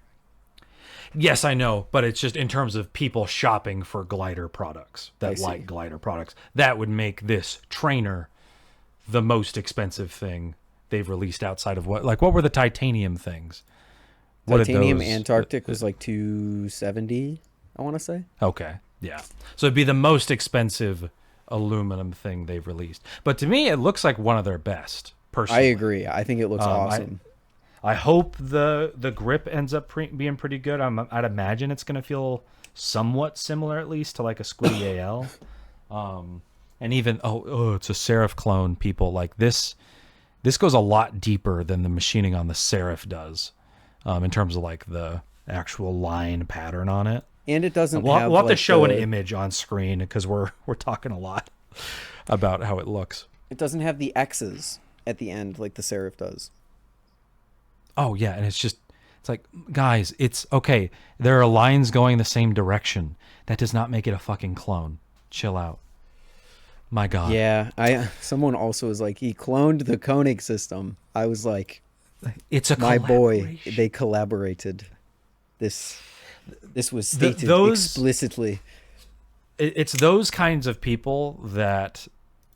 Yes, I know, but it's just in terms of people shopping for Glidr products that like Glidr products, that would make this trainer the most expensive thing they've released outside of what were the titanium things? Titanium Antarctic was like 270, I want to say. Okay, yeah. So it'd be the most expensive aluminum thing they've released. But to me, it looks like one of their best, personally. I agree. I think it looks awesome. I hope the grip ends up being pretty good. I'd imagine it's going to feel somewhat similar, at least, to like a Squiddy AL. And even it's a Seraph clone. People like this goes a lot deeper than the machining on the Seraph does, in terms of like the actual line pattern on it. And it doesn't. We'll have to show an image on screen because we're talking a lot about how it looks. It doesn't have the X's at the end like the Seraph does. Oh, yeah, and it's like, guys, it's okay. There are lines going the same direction. That does not make it a fucking clone. Chill out. My God. Yeah, someone also was like, he cloned the Koenig system. I was like, it's a my boy. They collaborated. This was stated explicitly. It's those kinds of people that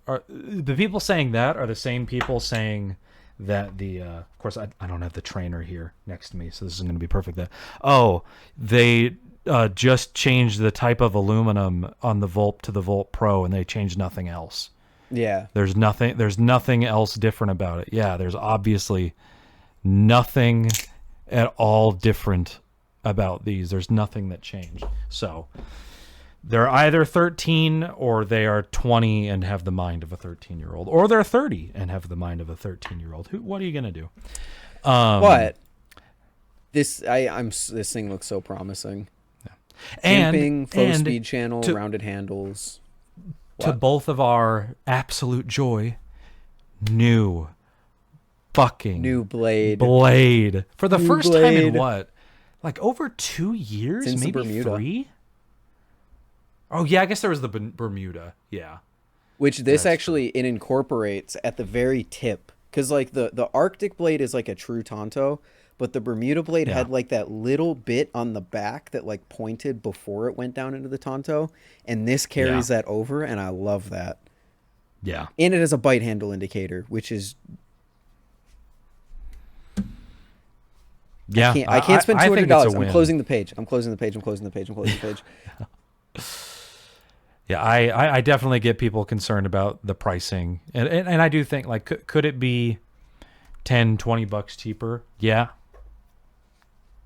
are the people saying that are the same people saying that of course I don't have the trainer here next to me, so this isn't going to be perfect. They just changed the type of aluminum on the Volt to the Volt Pro, and they changed nothing else. Yeah, there's nothing else different about it. Yeah, there's obviously nothing at all different about these. There's nothing that changed. So they're either 13 or they are 20 and have the mind of a 13-year-old, or they're 30 and have the mind of a 13-year-old. What are you gonna do? But this thing looks so promising. Yeah. Jimping, faux speed channel, rounded handles. To both of our absolute joy, new blade for the first time in what, like over 2 years, since maybe Bermuda. 3. Oh, yeah, I guess there was the Bermuda, yeah. Which this actually, it incorporates at the very tip Because like the Arctic blade is like a true Tonto, but the Bermuda blade had like that little bit on the back that like pointed before it went down into the Tonto, and this carries that over, and I love that. Yeah. And it has a bite handle indicator, which is... Yeah. I can't spend $200. I'm closing the page. I'm closing the page. Yeah, I definitely get people concerned about the pricing. And I do think, like, could it be $10-$20 cheaper? Yeah.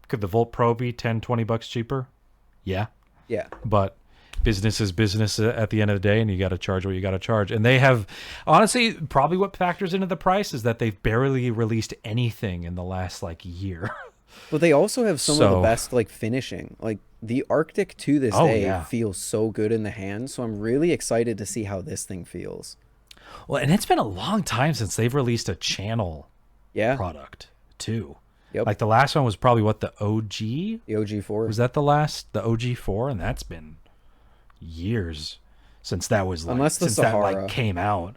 Could the Volt Pro be $10-$20 cheaper? Yeah. Yeah. But business is business at the end of the day, and you got to charge what you got to charge. And they have, honestly, probably what factors into the price is that they've barely released anything in the last like year. But they also have some of the best like finishing. Like the Arctic to this day feels so good in the hand, so I'm really excited to see how this thing feels. Well, and it's been a long time since they've released a channel product too. Yep. Like the last one was probably what, the OG? The OG4. Was that the OG4? And that's been years since that was like, unless the since Sahara that like came out.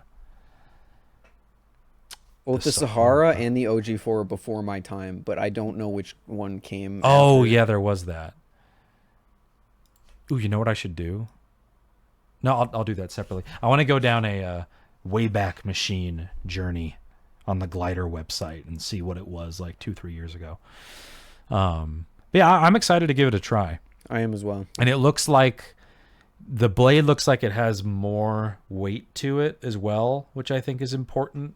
Both the Sahara and the OG4 before my time, but I don't know which one came Oh, after. yeah, there was that. Ooh, you know what I should do? No, I'll do that separately. I want to go down a Wayback Machine journey on the Glidr website and see what it was like 2-3 years ago. But yeah, I'm excited to give it a try. I am as well. And it looks like the blade looks like it has more weight to it as well, which I think is important.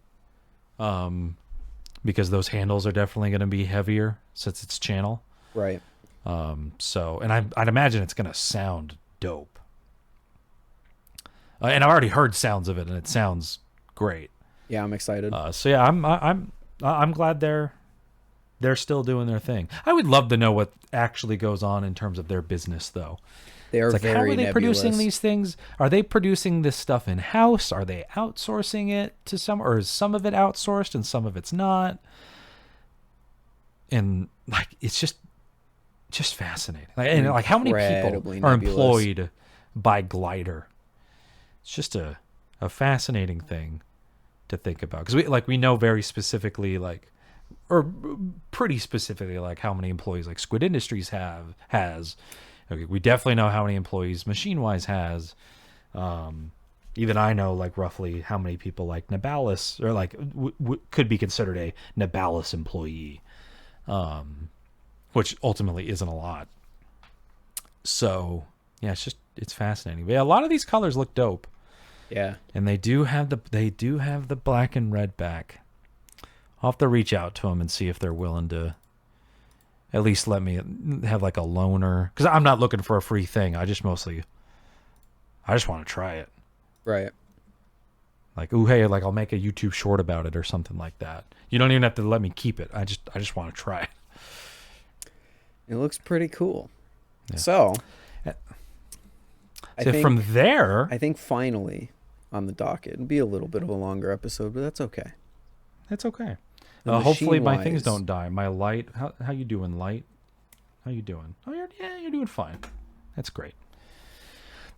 Because those handles are definitely going to be heavier since it's channel. Right. So, and I'd imagine it's going to sound dope. And I've already heard sounds of it, and it sounds great. Yeah, I'm excited. So yeah, I'm glad they're still doing their thing. I would love to know what actually goes on in terms of their business, though. They are very how are they producing these things? Are they producing this stuff in house? Are they outsourcing it to or is some of it outsourced and some of it's not? And like, it's just fascinating. And like, how many people are employed by Glidr? It's just a fascinating thing to think about, because we know very specifically, like, or pretty specifically, like how many employees like Squid Industries has. Okay, we definitely know how many employees MachineWise has. Even I know like roughly how many people like Nabalis or like could be considered a Nabalis employee, which ultimately isn't a lot. So yeah, it's fascinating. But yeah, a lot of these colors look dope. Yeah, and they do have the black and red back. I'll have to reach out to them and see if they're willing to at least let me have like a loaner, because I'm not looking for a free thing. I just want to try it. Right. Like, ooh, hey, like I'll make a YouTube short about it or something like that. You don't even have to let me keep it. I just want to try it. It looks pretty cool. Yeah. So I think finally on the docket, it'll be a little bit of a longer episode, but that's okay. That's okay. Hopefully my things don't die. My light, how you doing, light? How you doing? Oh, you're doing fine. That's great.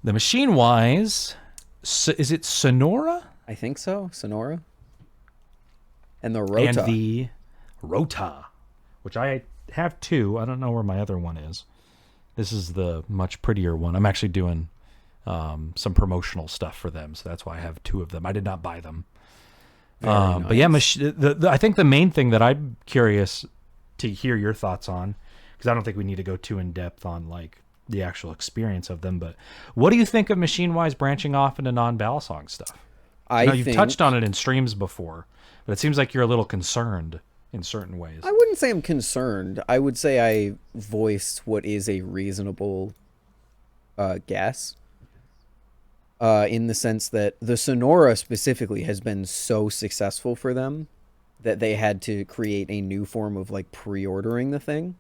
The MachineWise, is it Sonora? I think so, Sonora. And the Rota. And the Rota, which I have two. I don't know where my other one is. This is the much prettier one. I'm actually doing some promotional stuff for them, so that's why I have two of them. I did not buy them. Nice. But yeah, I think the main thing that I'm curious to hear your thoughts on, because I don't think we need to go too in depth on like the actual experience of them, but what do you think of MachineWise branching off into non-Balisong stuff? You've touched on it in streams before, but it seems like you're a little concerned in certain ways. I wouldn't say I'm concerned. I would say I voiced what is a reasonable guess. In the sense that the Sonora specifically has been so successful for them that they had to create a new form of like pre-ordering the thing.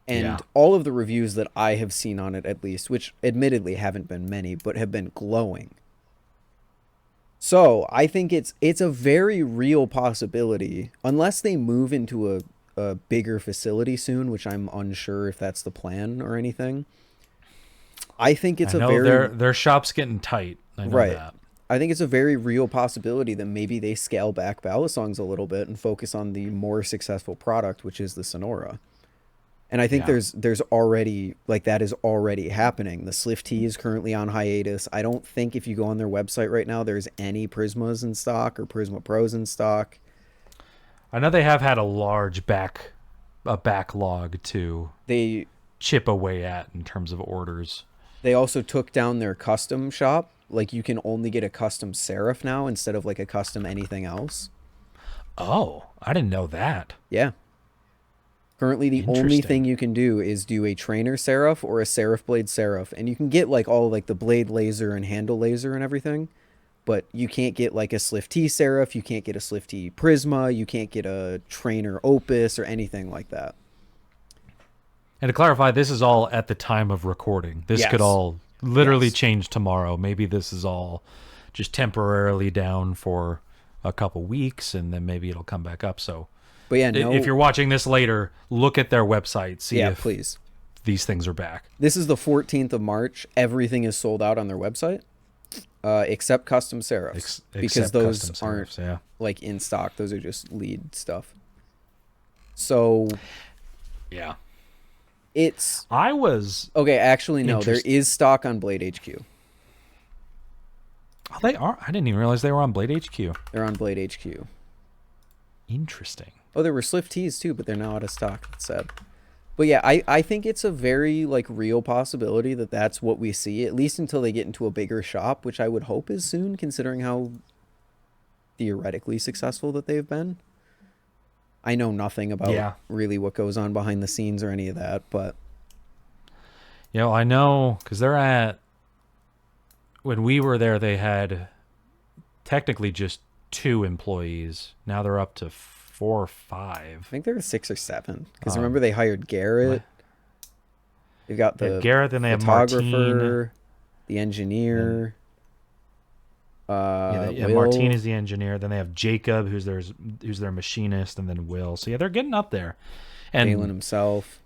And all of the reviews that I have seen on it, at least, which admittedly haven't been many, but have been glowing. So I think it's a very real possibility, unless they move into a bigger facility soon, which I'm unsure if that's the plan or anything. I think it's their shop's getting tight. I know that. I think it's a very real possibility that maybe they scale back Balisongs a little bit and focus on the more successful product, which is the Sonora. And I think there's already, like, that is already happening. The Slift T is currently on hiatus. I don't think if you go on their website right now, there's any Prismas in stock or Prisma Pros in stock. I know they have had a large backlog to chip away at in terms of orders. They also took down their custom shop. Like, you can only get a custom Seraph now instead of like a custom anything else. Oh, I didn't know that. Yeah. Currently, the only thing you can do is do a trainer Seraph or a Seraph Blade Seraph. And you can get like all like the blade laser and handle laser and everything. But you can't get like a Slift T Seraph. You can't get a Slift T Prisma. You can't get a trainer Opus or anything like that. And to clarify, this is all at the time of recording. This could all literally change tomorrow. Maybe this is all just temporarily down for a couple weeks, and then maybe it'll come back up. So, but yeah, if you're watching this later, look at their website. See if please. These things are back. This is the 14th of March. Everything is sold out on their website, except custom Seraphs, because those aren't like in stock. Those are just lead stuff. So, yeah. Okay, actually, no. There is stock on Blade HQ. Oh, they are? I didn't even realize they were on Blade HQ. They're on Blade HQ. Interesting. Oh, there were Slift T's too, but they're now out of stock. That's sad. But yeah, I think it's a very like real possibility that that's what we see, at least until they get into a bigger shop, which I would hope is soon, considering how theoretically successful that they've been. I know nothing about really what goes on behind the scenes or any of that, but... I know, because they're at... When we were there, they had technically just 2 employees. Now they're up to 4 or 5. I think there were 6 or 7. Because remember, they hired Garrett. They've got the Garrett, then they have Martine, the engineer... Martine is the engineer. Then they have Jacob, who's their machinist, and then Will. So they're getting up there. And Galen himself.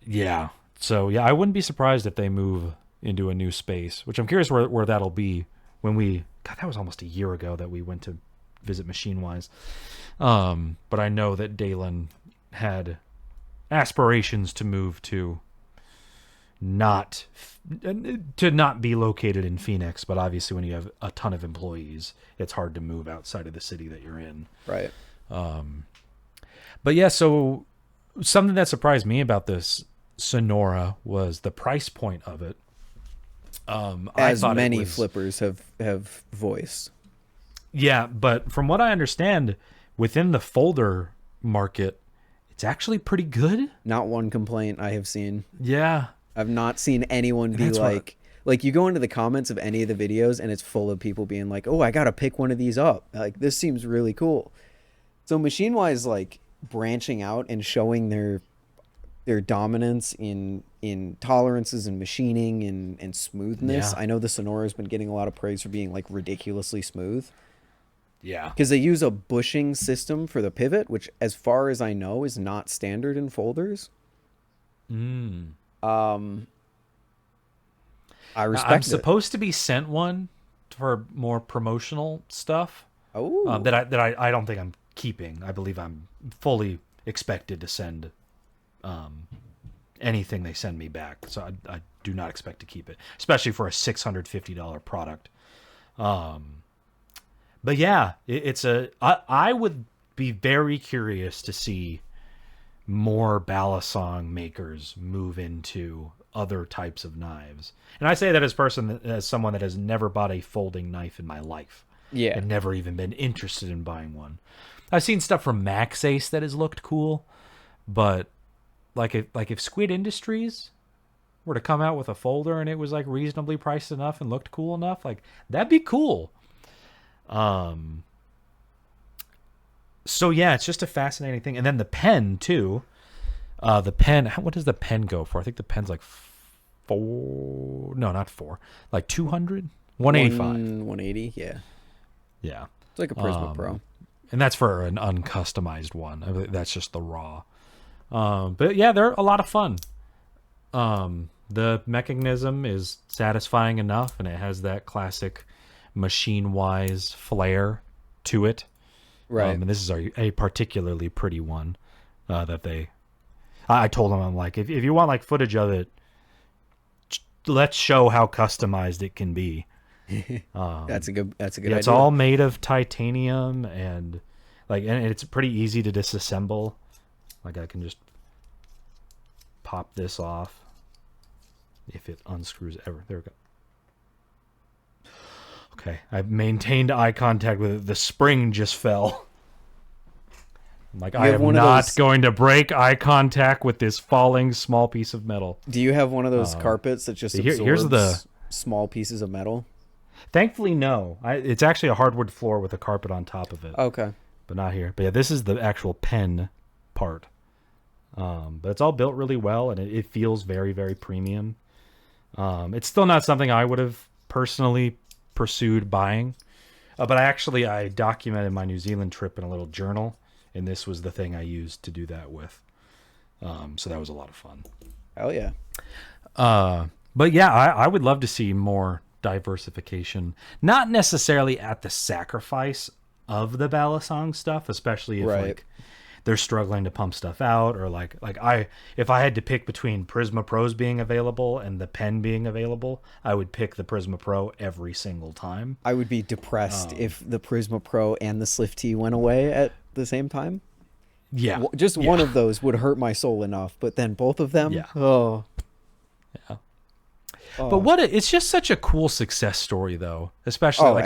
Yeah. So I wouldn't be surprised if they move into a new space, which I'm curious where that'll be when we. God, that was almost a year ago that we went to visit Machine Wise. But I know that Dalen had aspirations to move to not be located in Phoenix, but obviously when you have a ton of employees, it's hard to move outside of the city that you're in. Right. But yeah, so something that surprised me about this Sonora was the price point of it. As many flippers have voiced. Yeah, but from what I understand, within the folder market, it's actually pretty good. Not one complaint I have seen. Yeah. I've not seen anyone be like you go into the comments of any of the videos and it's full of people being like, oh, I got to pick one of these up. Like, this seems really cool. So Machine Wise, like, branching out and showing their dominance in tolerances and machining and smoothness. Yeah. I know the Sonora's been getting a lot of praise for being like ridiculously smooth. Yeah. Because they use a bushing system for the pivot, which as far as I know is not standard in folders. I respect I'm supposed to be sent one for more promotional stuff. Oh. That I don't think I'm keeping. I believe I'm fully expected to send anything they send me back. So I do not expect to keep it, especially for a $650 product. But yeah, I would be very curious to see more Balisong makers move into other types of knives. And I say that as someone that has never bought a folding knife in my life. Yeah. And never even been interested in buying one. I've seen stuff from Max Ace that has looked cool, but if Squid Industries were to come out with a folder and it was like reasonably priced enough and looked cool enough, like that'd be cool. So yeah, it's just a fascinating thing. And then the pen too. The pen, what does the pen go for? I think the pen's like like 200, 185, 180. Yeah. Yeah. It's like a Prisma Pro. And that's for an uncustomized one. That's just the raw. But yeah, they're a lot of fun. The mechanism is satisfying enough, and it has that classic machine-wise flair to it. Right. And this is a particularly pretty one that they... I told them, I'm like, if you want like footage of it, let's show how customized it can be. That's a good idea. It's all made of titanium and it's pretty easy to disassemble. Like I can just pop this off if it unscrews ever. There we go. Okay, I've maintained eye contact with it. The spring just fell. I'm like, I am not going to break eye contact with this falling small piece of metal. Do you have one of those carpets that just absorbs small pieces of metal? Thankfully, no. It's actually a hardwood floor with a carpet on top of it. Okay. But not here. But yeah, this is the actual pen part. But it's all built really well, and it feels very, very premium. It's still not something I would have personally pursued buying. But I documented my New Zealand trip in a little journal, and this was the thing I used to do that with. So that was a lot of fun. Oh, yeah. But yeah, I would love to see more diversification. Not necessarily at the sacrifice of the Balisong stuff, especially if like they're struggling to pump stuff out, or if I had to pick between Prisma Pros being available and the pen being available, I would pick the Prisma Pro every single time. I would be depressed if the Prisma Pro and the Slift T went away at the same time. Yeah. Just one of those would hurt my soul enough, but then both of them? Yeah. Oh. Yeah. But it's just such a cool success story, though. Especially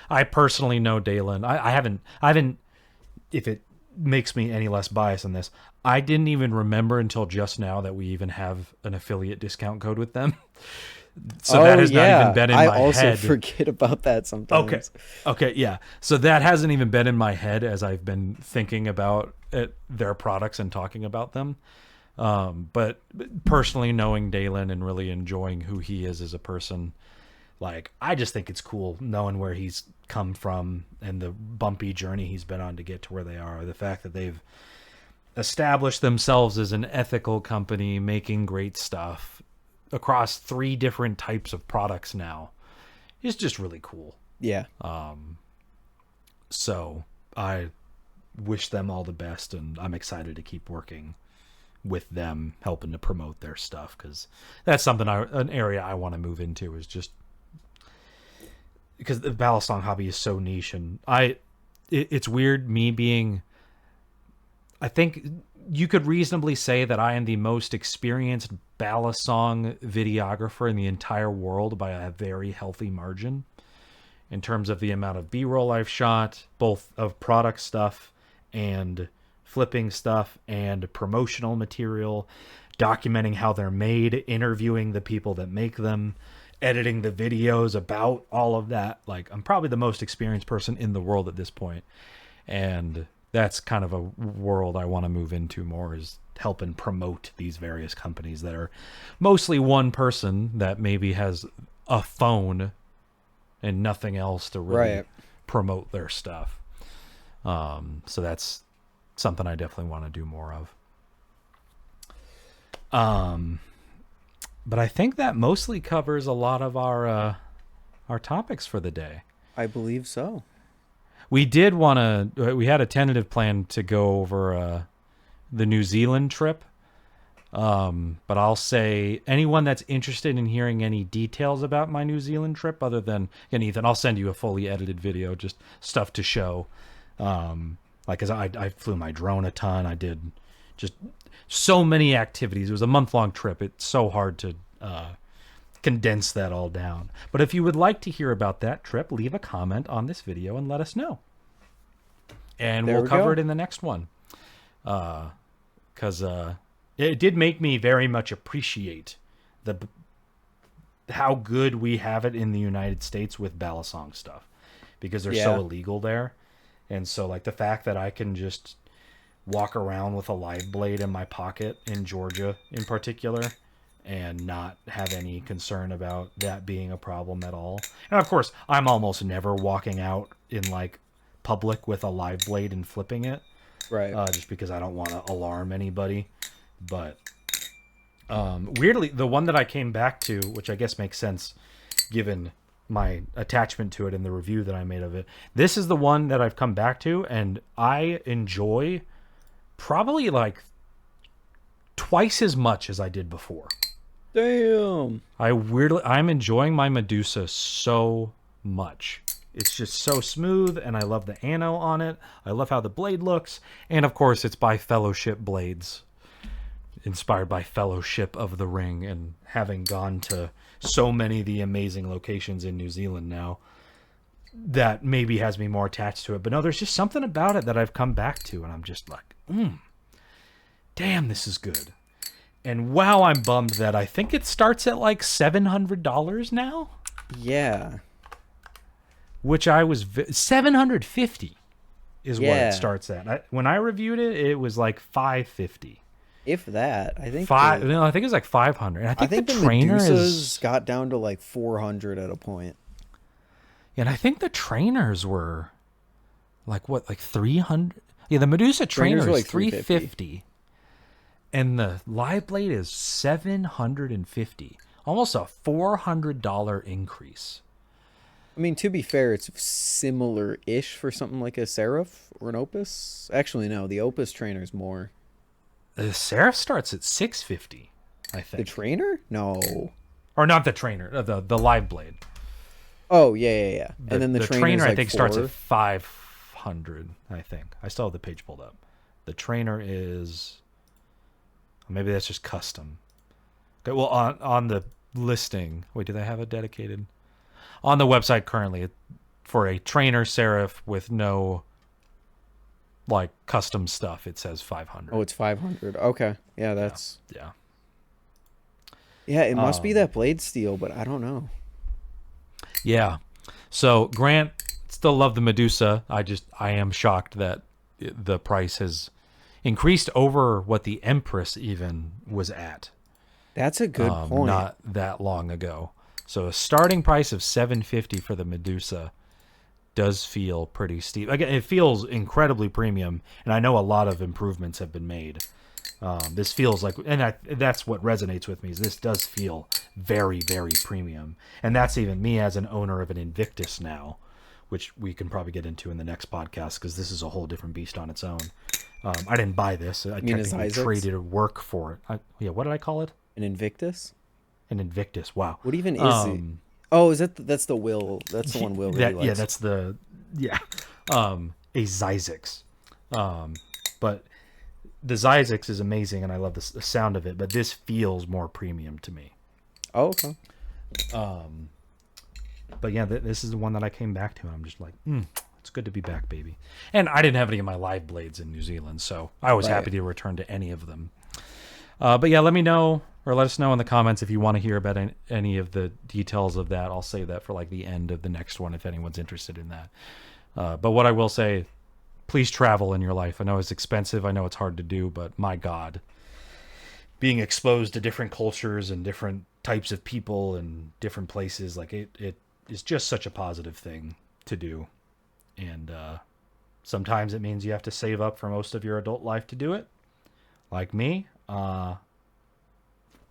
I personally know Dalen. I haven't. If it makes me any less biased on this, I didn't even remember until just now that we even have an affiliate discount code with them. So that has not even been in my head. I also forget about that sometimes. Okay, yeah. So that hasn't even been in my head as I've been thinking about their products and talking about them. But personally knowing Dalen and really enjoying who he is as a person, like, I just think it's cool knowing where he's come from and the bumpy journey he's been on to get to where they are. The fact that they've established themselves as an ethical company making great stuff across 3 different types of products now is just really cool. Yeah. So I wish them all the best, and I'm excited to keep working with them, helping to promote their stuff, because that's something an area I want to move into, is just because the Balisong hobby is so niche, and it's weird me being, I think you could reasonably say that I am the most experienced Balisong videographer in the entire world by a very healthy margin in terms of the amount of B-roll I've shot, both of product stuff and flipping stuff and promotional material, documenting how they're made, interviewing the people that make them, editing the videos about all of that. Like, I'm probably the most experienced person in the world at this point. And that's kind of a world I want to move into more, is helping promote these various companies that are mostly one person that maybe has a phone and nothing else to really promote their stuff. So that's something I definitely want to do more of. But I think that mostly covers a lot of our topics for the day. I believe so. We had a tentative plan to go over the New Zealand trip. But I'll say anyone that's interested in hearing any details about my New Zealand trip, other than, and Ethan, I'll send you a fully edited video, just stuff to show. Cause I flew my drone a ton. I did just so many activities. It was a month-long trip. It's so hard to condense that all down. But if you would like to hear about that trip, leave a comment on this video and let us know. And we'll cover it in the next one. Because it did make me very much appreciate how good we have it in the United States with Balisong stuff, because they're so illegal there. And so, like, the fact that I can just walk around with a live blade in my pocket in Georgia in particular and not have any concern about that being a problem at all. And of course, I'm almost never walking out in like public with a live blade and flipping it. Right. Just because I don't want to alarm anybody. But weirdly, the one that I came back to, which I guess makes sense given my attachment to it in the review that I made of it. This is the one that I've come back to, and I enjoy probably like twice as much as I did before. Damn. I'm enjoying my Medusa so much. It's just so smooth, and I love the ano on it. I love how the blade looks, and of course it's by Fellowship Blades, inspired by Fellowship of the Ring, and having gone to so many of the amazing locations in New Zealand now, that maybe has me more attached to it. But no, there's just something about it that I've come back to, and I'm just like, damn, this is good. And wow, I'm bummed that I think it starts at like $700 now. Yeah. Which I was $750 is what it starts at. When I reviewed it, it was like $550. If that, I think I think it was like $500. And I think the trainer got down to like $400 at a point. And I think the trainers were like what, like $300? Yeah, the Medusa trainer is like $350. And the live blade is $750. Almost a $400 increase. I mean, to be fair, it's similar-ish for something like a Seraph or an Opus. Actually, no, the Opus trainer is more. The Seraph starts at $650, I think. The trainer? No. Or not the trainer, the live blade. Oh, yeah. And then the trainer like I think starts at $500, I think. I still have the page pulled up. The trainer is, maybe that's just custom. Okay, well, on the listing, wait, do they have a dedicated? On the website currently, for a trainer Seraph with no like custom stuff, it says $500. Oh, it's $500. Okay, yeah, that's yeah. It must be that blade steel, but I don't know. Yeah. So Grant, still love the Medusa. I am shocked that the price has increased over what the Empress even was at. That's a good point. Not that long ago. So a starting price of $750 for the Medusa does feel pretty steep. Again, it feels incredibly premium, and I know a lot of improvements have been made. This feels like, and that's what resonates with me, is this does feel very, very premium. And that's even me as an owner of an Invictus now, which we can probably get into in the next podcast, because this is a whole different beast on its own. I didn't buy this. I technically traded work for it. What did I call it? An Invictus? An Invictus. Wow. What even is it? Oh, is that's the Will? That's the one Will really likes. Yeah, that's a Zyzix. But the Zyzix is amazing, and I love the sound of it. But this feels more premium to me. Oh, okay. But yeah, this is the one that I came back to, and I'm just like, it's good to be back, baby. And I didn't have any of my live blades in New Zealand, so I was happy to return to any of them. But yeah, let me know, or let us know in the comments if you want to hear about any of the details of that. I'll save that for like the end of the next one if anyone's interested in that. But what I will say, please travel in your life. I know it's expensive. I know it's hard to do, but my God, being exposed to different cultures and different types of people and different places, like it is just such a positive thing to do. And sometimes it means you have to save up for most of your adult life to do it. Like me,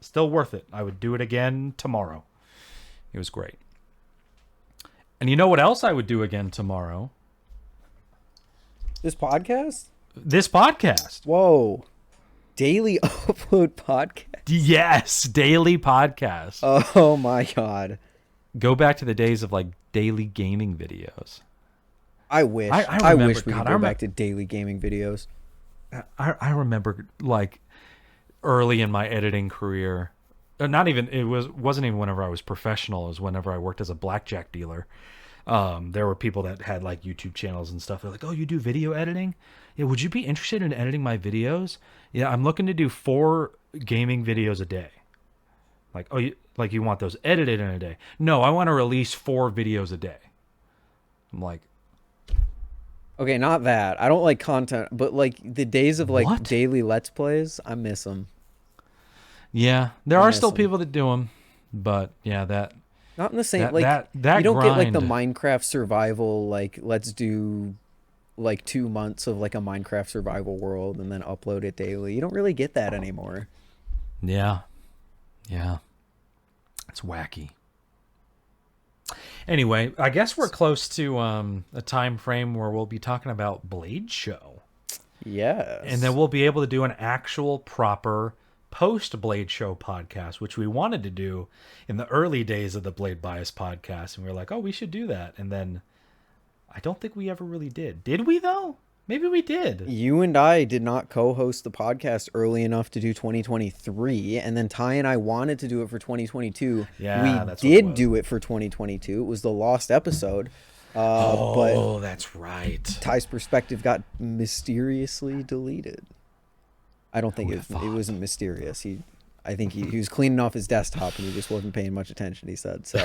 still worth it. I would do it again tomorrow. It was great. And you know what else I would do again tomorrow? This podcast? This podcast. Whoa. Daily upload podcast? Yes, daily podcast. Oh my God. Go back to the days of like daily gaming videos. I wish. I wish we could go back to daily gaming videos. I remember like early in my editing career, wasn't even whenever I was professional. It was whenever I worked as a blackjack dealer. There were people that had like YouTube channels and stuff. They're like, "Oh, you do video editing? Yeah, would you be interested in editing my videos? Yeah, I'm looking to do 4 gaming videos a day." Like, "Oh, you want those edited in a day?" "No, I want to release 4 videos a day." I'm like, okay, not that. I don't like content, but like the days of like daily Let's Plays, I miss them. Yeah, there are still people that do them, but yeah, that not in the same that, like that you don't grind. get like the Minecraft survival like let's do like 2 months of like a Minecraft survival world and then upload it daily. You don't really get that anymore. Yeah, it's wacky. Anyway, I guess we're close to a time frame where we'll be talking about Blade Show. Yes. And then we'll be able to do an actual proper post-Blade Show podcast, which we wanted to do in the early days of the Blade Bias podcast. And we were like, oh, we should do that. And then I don't think we ever really did. Did we, though? Maybe we did. You and I did not co-host the podcast early enough to do 2023, and then Ty and I wanted to do it for 2022. Yeah, we did do it for 2022. It was the lost episode. But that's right. Ty's perspective got mysteriously deleted. I don't think it wasn't mysterious. I think he was cleaning off his desktop and he just wasn't paying much attention, he said. So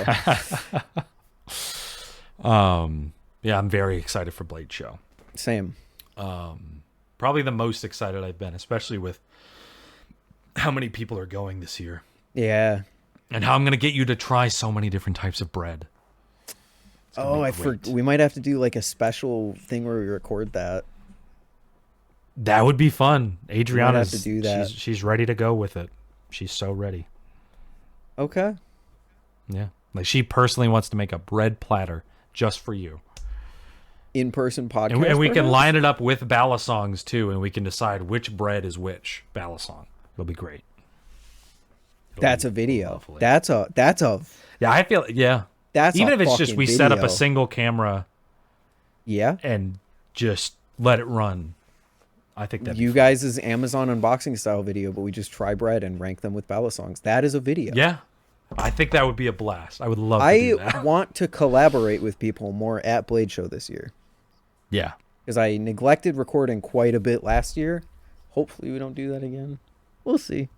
yeah, I'm very excited for Blade Show. Same. Probably the most excited I've been, especially with how many people are going this year. Yeah. And how I'm going to get you to try so many different types of bread. We might have to do like a special thing where we record that. That would be fun. Adriana's have to do that. She's ready to go with it. She's so ready. Okay. Yeah. Like she personally wants to make a bread platter just for you. In-person podcast. And we can line it up with balisongs too, and we can decide which bread is which balisong. It'll be great. That's a video. Lovely. That's a Yeah, I feel that's even if it's just we set up a single camera. Yeah. And just let it run. I think that you guys' Amazon unboxing style video, but we just try bread and rank them with balisongs. That is a video. Yeah. I think that would be a blast. I would love to do that. I want to collaborate with people more at Blade Show this year. Yeah. Because I neglected recording quite a bit last year. Hopefully we don't do that again. We'll see.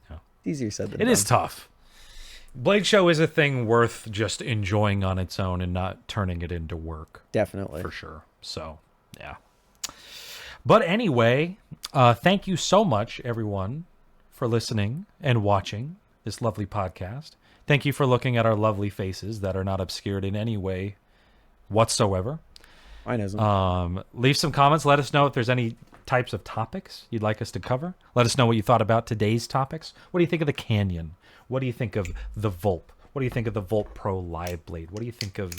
Yeah. It's easier said than done. It is tough. Blade Show is a thing worth just enjoying on its own and not turning it into work. Definitely. For sure. So, yeah. But anyway, thank you so much, everyone, for listening and watching this lovely podcast. Thank you for looking at our lovely faces that are not obscured in any way whatsoever. Mine isn't. Leave some comments. Let us know if there's any types of topics you'd like us to cover. Let us know what you thought about today's topics. What do you think of the Canyon? What do you think of the Volp? What do you think of the Volp Pro Live Blade? What do you think of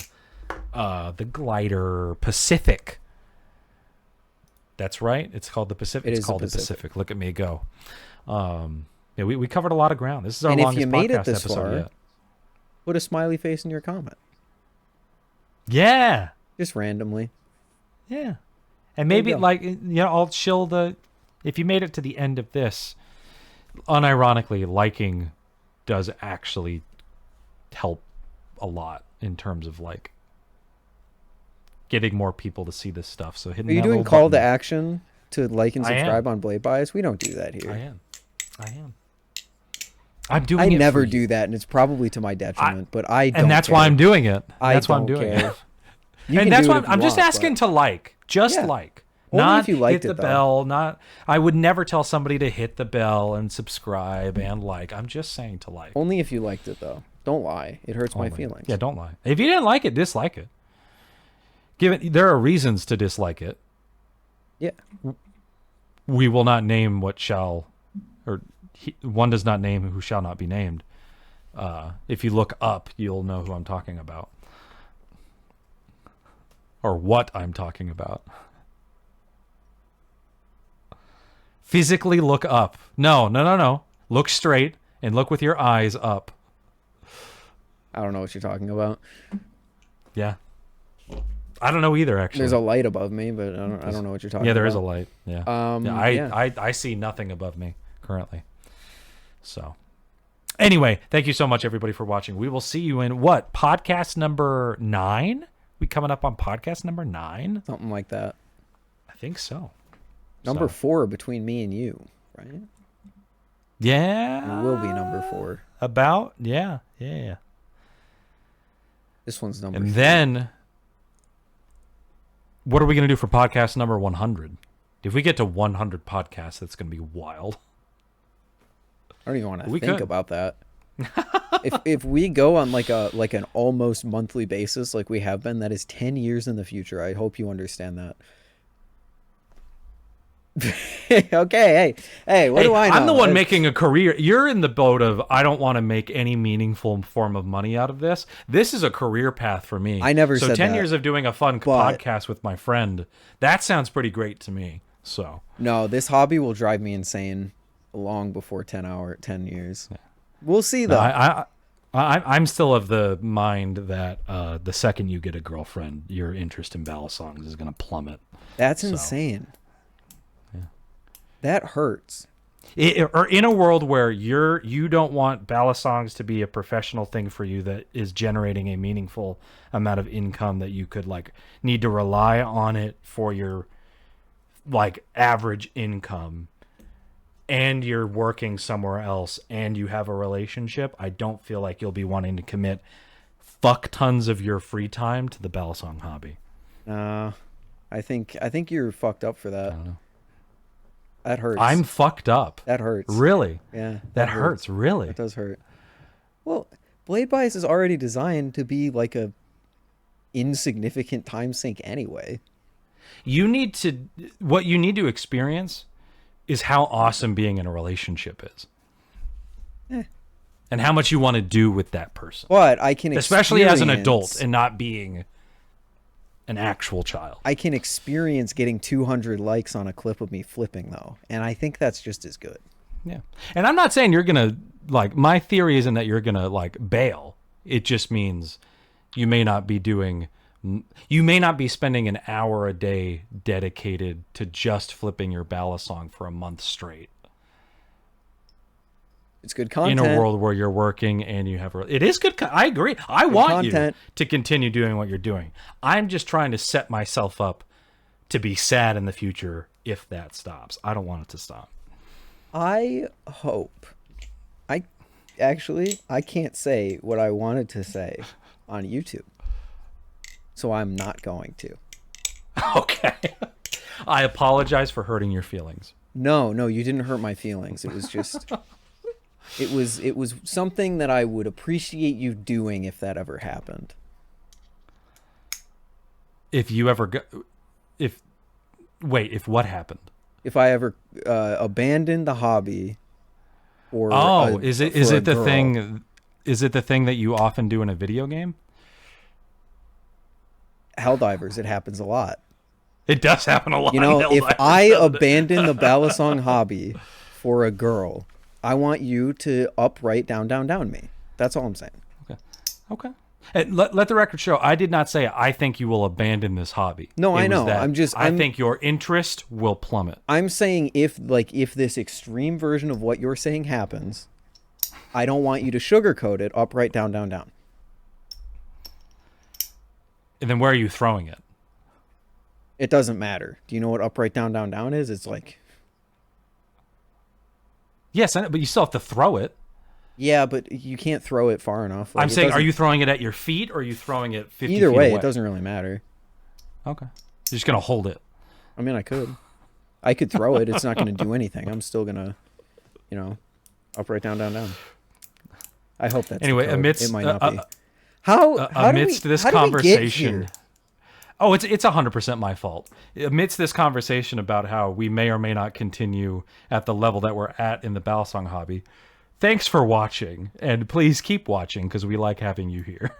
the Glidr Pacific? That's right. It's called the Pacific. It's called the Pacific. Look at me go. Yeah, we covered a lot of ground. This is our longest podcast episode yet. Put a smiley face in your comment. Yeah. Just randomly. Yeah. And maybe I'll chill if you made it to the end of this, unironically, liking does actually help a lot in terms of getting more people to see this stuff. So hitting. Are you doing call to action to like and subscribe on Blade Bias? We don't do that here. I am. I'm doing it. I never do that, and it's probably to my detriment. But I don't. And that's care. why I'm doing it. That's why I'm doing it. And that's why I'm just asking to like. Just like. Only not if you liked hit the bell. I would never tell somebody to hit the bell and subscribe and like. I'm just saying to like. Only if you liked it, though. Don't lie. It hurts my feelings. Yeah, don't lie. If you didn't like it, dislike it. There are reasons to dislike it. Yeah. We will not name what shall, one does not name who shall not be named. If you look up, you'll know who I'm talking about. Or what I'm talking about. Physically look up. No. Look straight and look with your eyes up. I don't know what you're talking about. Yeah. I don't know either, actually. There's a light above me, but I don't know what you're talking about. Yeah, there is a light. Yeah. Yeah. I see nothing above me currently. So, anyway, thank you so much, everybody, for watching. We will see you in podcast number 9? We coming up on podcast number 9? Something like that. I think so. Number 4 between me and you, right? Yeah. It will be number 4. About? Yeah. This one's number 4. And then, what are we going to do for podcast number 100? If we get to 100 podcasts, that's going to be wild. I don't even want to think about that. if we go on like an almost monthly basis like we have been, that is 10 years in the future. I hope you understand that. Okay, hey, what do I know? I'm the one making a career. You're in the boat of, I don't want to make any meaningful form of money out of this. This is a career path for me. I never said that. So 10 years of doing a fun podcast with my friend, that sounds pretty great to me. So no, this hobby will drive me insane long before 10 years. Yeah. We'll see, though. No, I'm still of the mind that the second you get a girlfriend, your interest in balisongs is going to plummet. That's insane. That hurts. Or in a world where you don't want balisongs to be a professional thing for you that is generating a meaningful amount of income that you could like need to rely on it for your like average income, and you're working somewhere else and you have a relationship, I don't feel like you'll be wanting to commit fuck tons of your free time to the balisong hobby. I think you're fucked up for that. I don't know. That hurts. I'm fucked up. That hurts. Really? Yeah. That hurts. Really? That does hurt. Well, Blade Bias is already designed to be like a insignificant time sink anyway. What you need to experience is how awesome being in a relationship is. And how much you want to do with that person. But I can especially as an adult and not being an actual child. I can experience getting 200 likes on a clip of me flipping, though, and I think that's just as good. Yeah. And I'm not saying you're going to, like, my theory isn't that you're going to, like, bail. It just means you may not be spending an hour a day dedicated to just flipping your balisong for a month straight. It's good content. In a world where you're working and you have... It is good. I agree. I want you to continue doing what you're doing. I'm just trying to set myself up to be sad in the future if that stops. I don't want it to stop. I hope. I can't say what I wanted to say on YouTube. So I'm not going to. Okay. I apologize for hurting your feelings. No, you didn't hurt my feelings. It was just... It was something that I would appreciate you doing if that ever happened. If what happened? If I ever abandoned the hobby, or is it the thing? Is it the thing that you often do in a video game? Helldivers, it happens a lot. It does happen a lot. You know, if I abandon the balisong hobby for a girl, I want you to upright down me. That's all I'm saying. Okay. And let the record show, I did not say I think you will abandon this hobby. No, I know. I think your interest will plummet. I'm saying if this extreme version of what you're saying happens, I don't want you to sugarcoat it. Upright down. And then where are you throwing it? It doesn't matter. Do you know what upright down is? It's like... Yes, but you still have to throw it. Yeah, but you can't throw it far enough. I'm saying, are you throwing it at your feet or are you throwing it 50 Either feet way, away? it doesn't really matter. Okay. You're just going to hold it. I mean, I could throw it. It's not going to do anything. I'm still going to, upright down. I hope that's anyway, amidst it might not be. Amidst this conversation. Oh, it's 100% my fault. Amidst this conversation about how we may or may not continue at the level that we're at in the balisong hobby, thanks for watching, and please keep watching because we like having you here.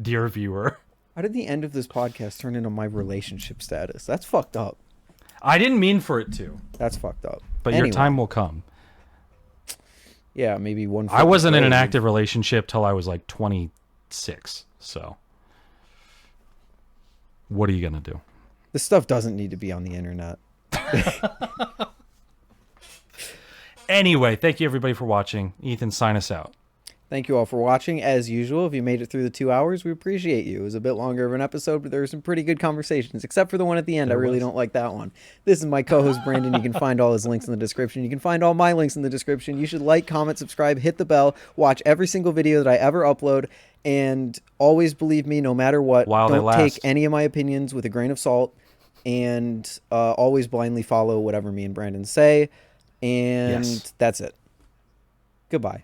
Dear viewer. How did the end of this podcast turn into my relationship status? That's fucked up. I didn't mean for it to. That's fucked up. But anyway, your time will come. Yeah, maybe one. I wasn't in an active relationship till I was like 26, so... What are you going to do? This stuff doesn't need to be on the internet. Anyway, thank you everybody for watching. Ethan, sign us out. Thank you all for watching. As usual, if you made it through the 2 hours, we appreciate you. It was a bit longer of an episode, but there were some pretty good conversations, except for the one at the end. I really don't like that one. This is my co-host, Brandon. You can find all his links in the description. You can find all my links in the description. You should like, comment, subscribe, hit the bell, watch every single video that I ever upload, and always believe me, no matter what. Don't take any of my opinions with a grain of salt, and always blindly follow whatever me and Brandon say. And that's it. Goodbye.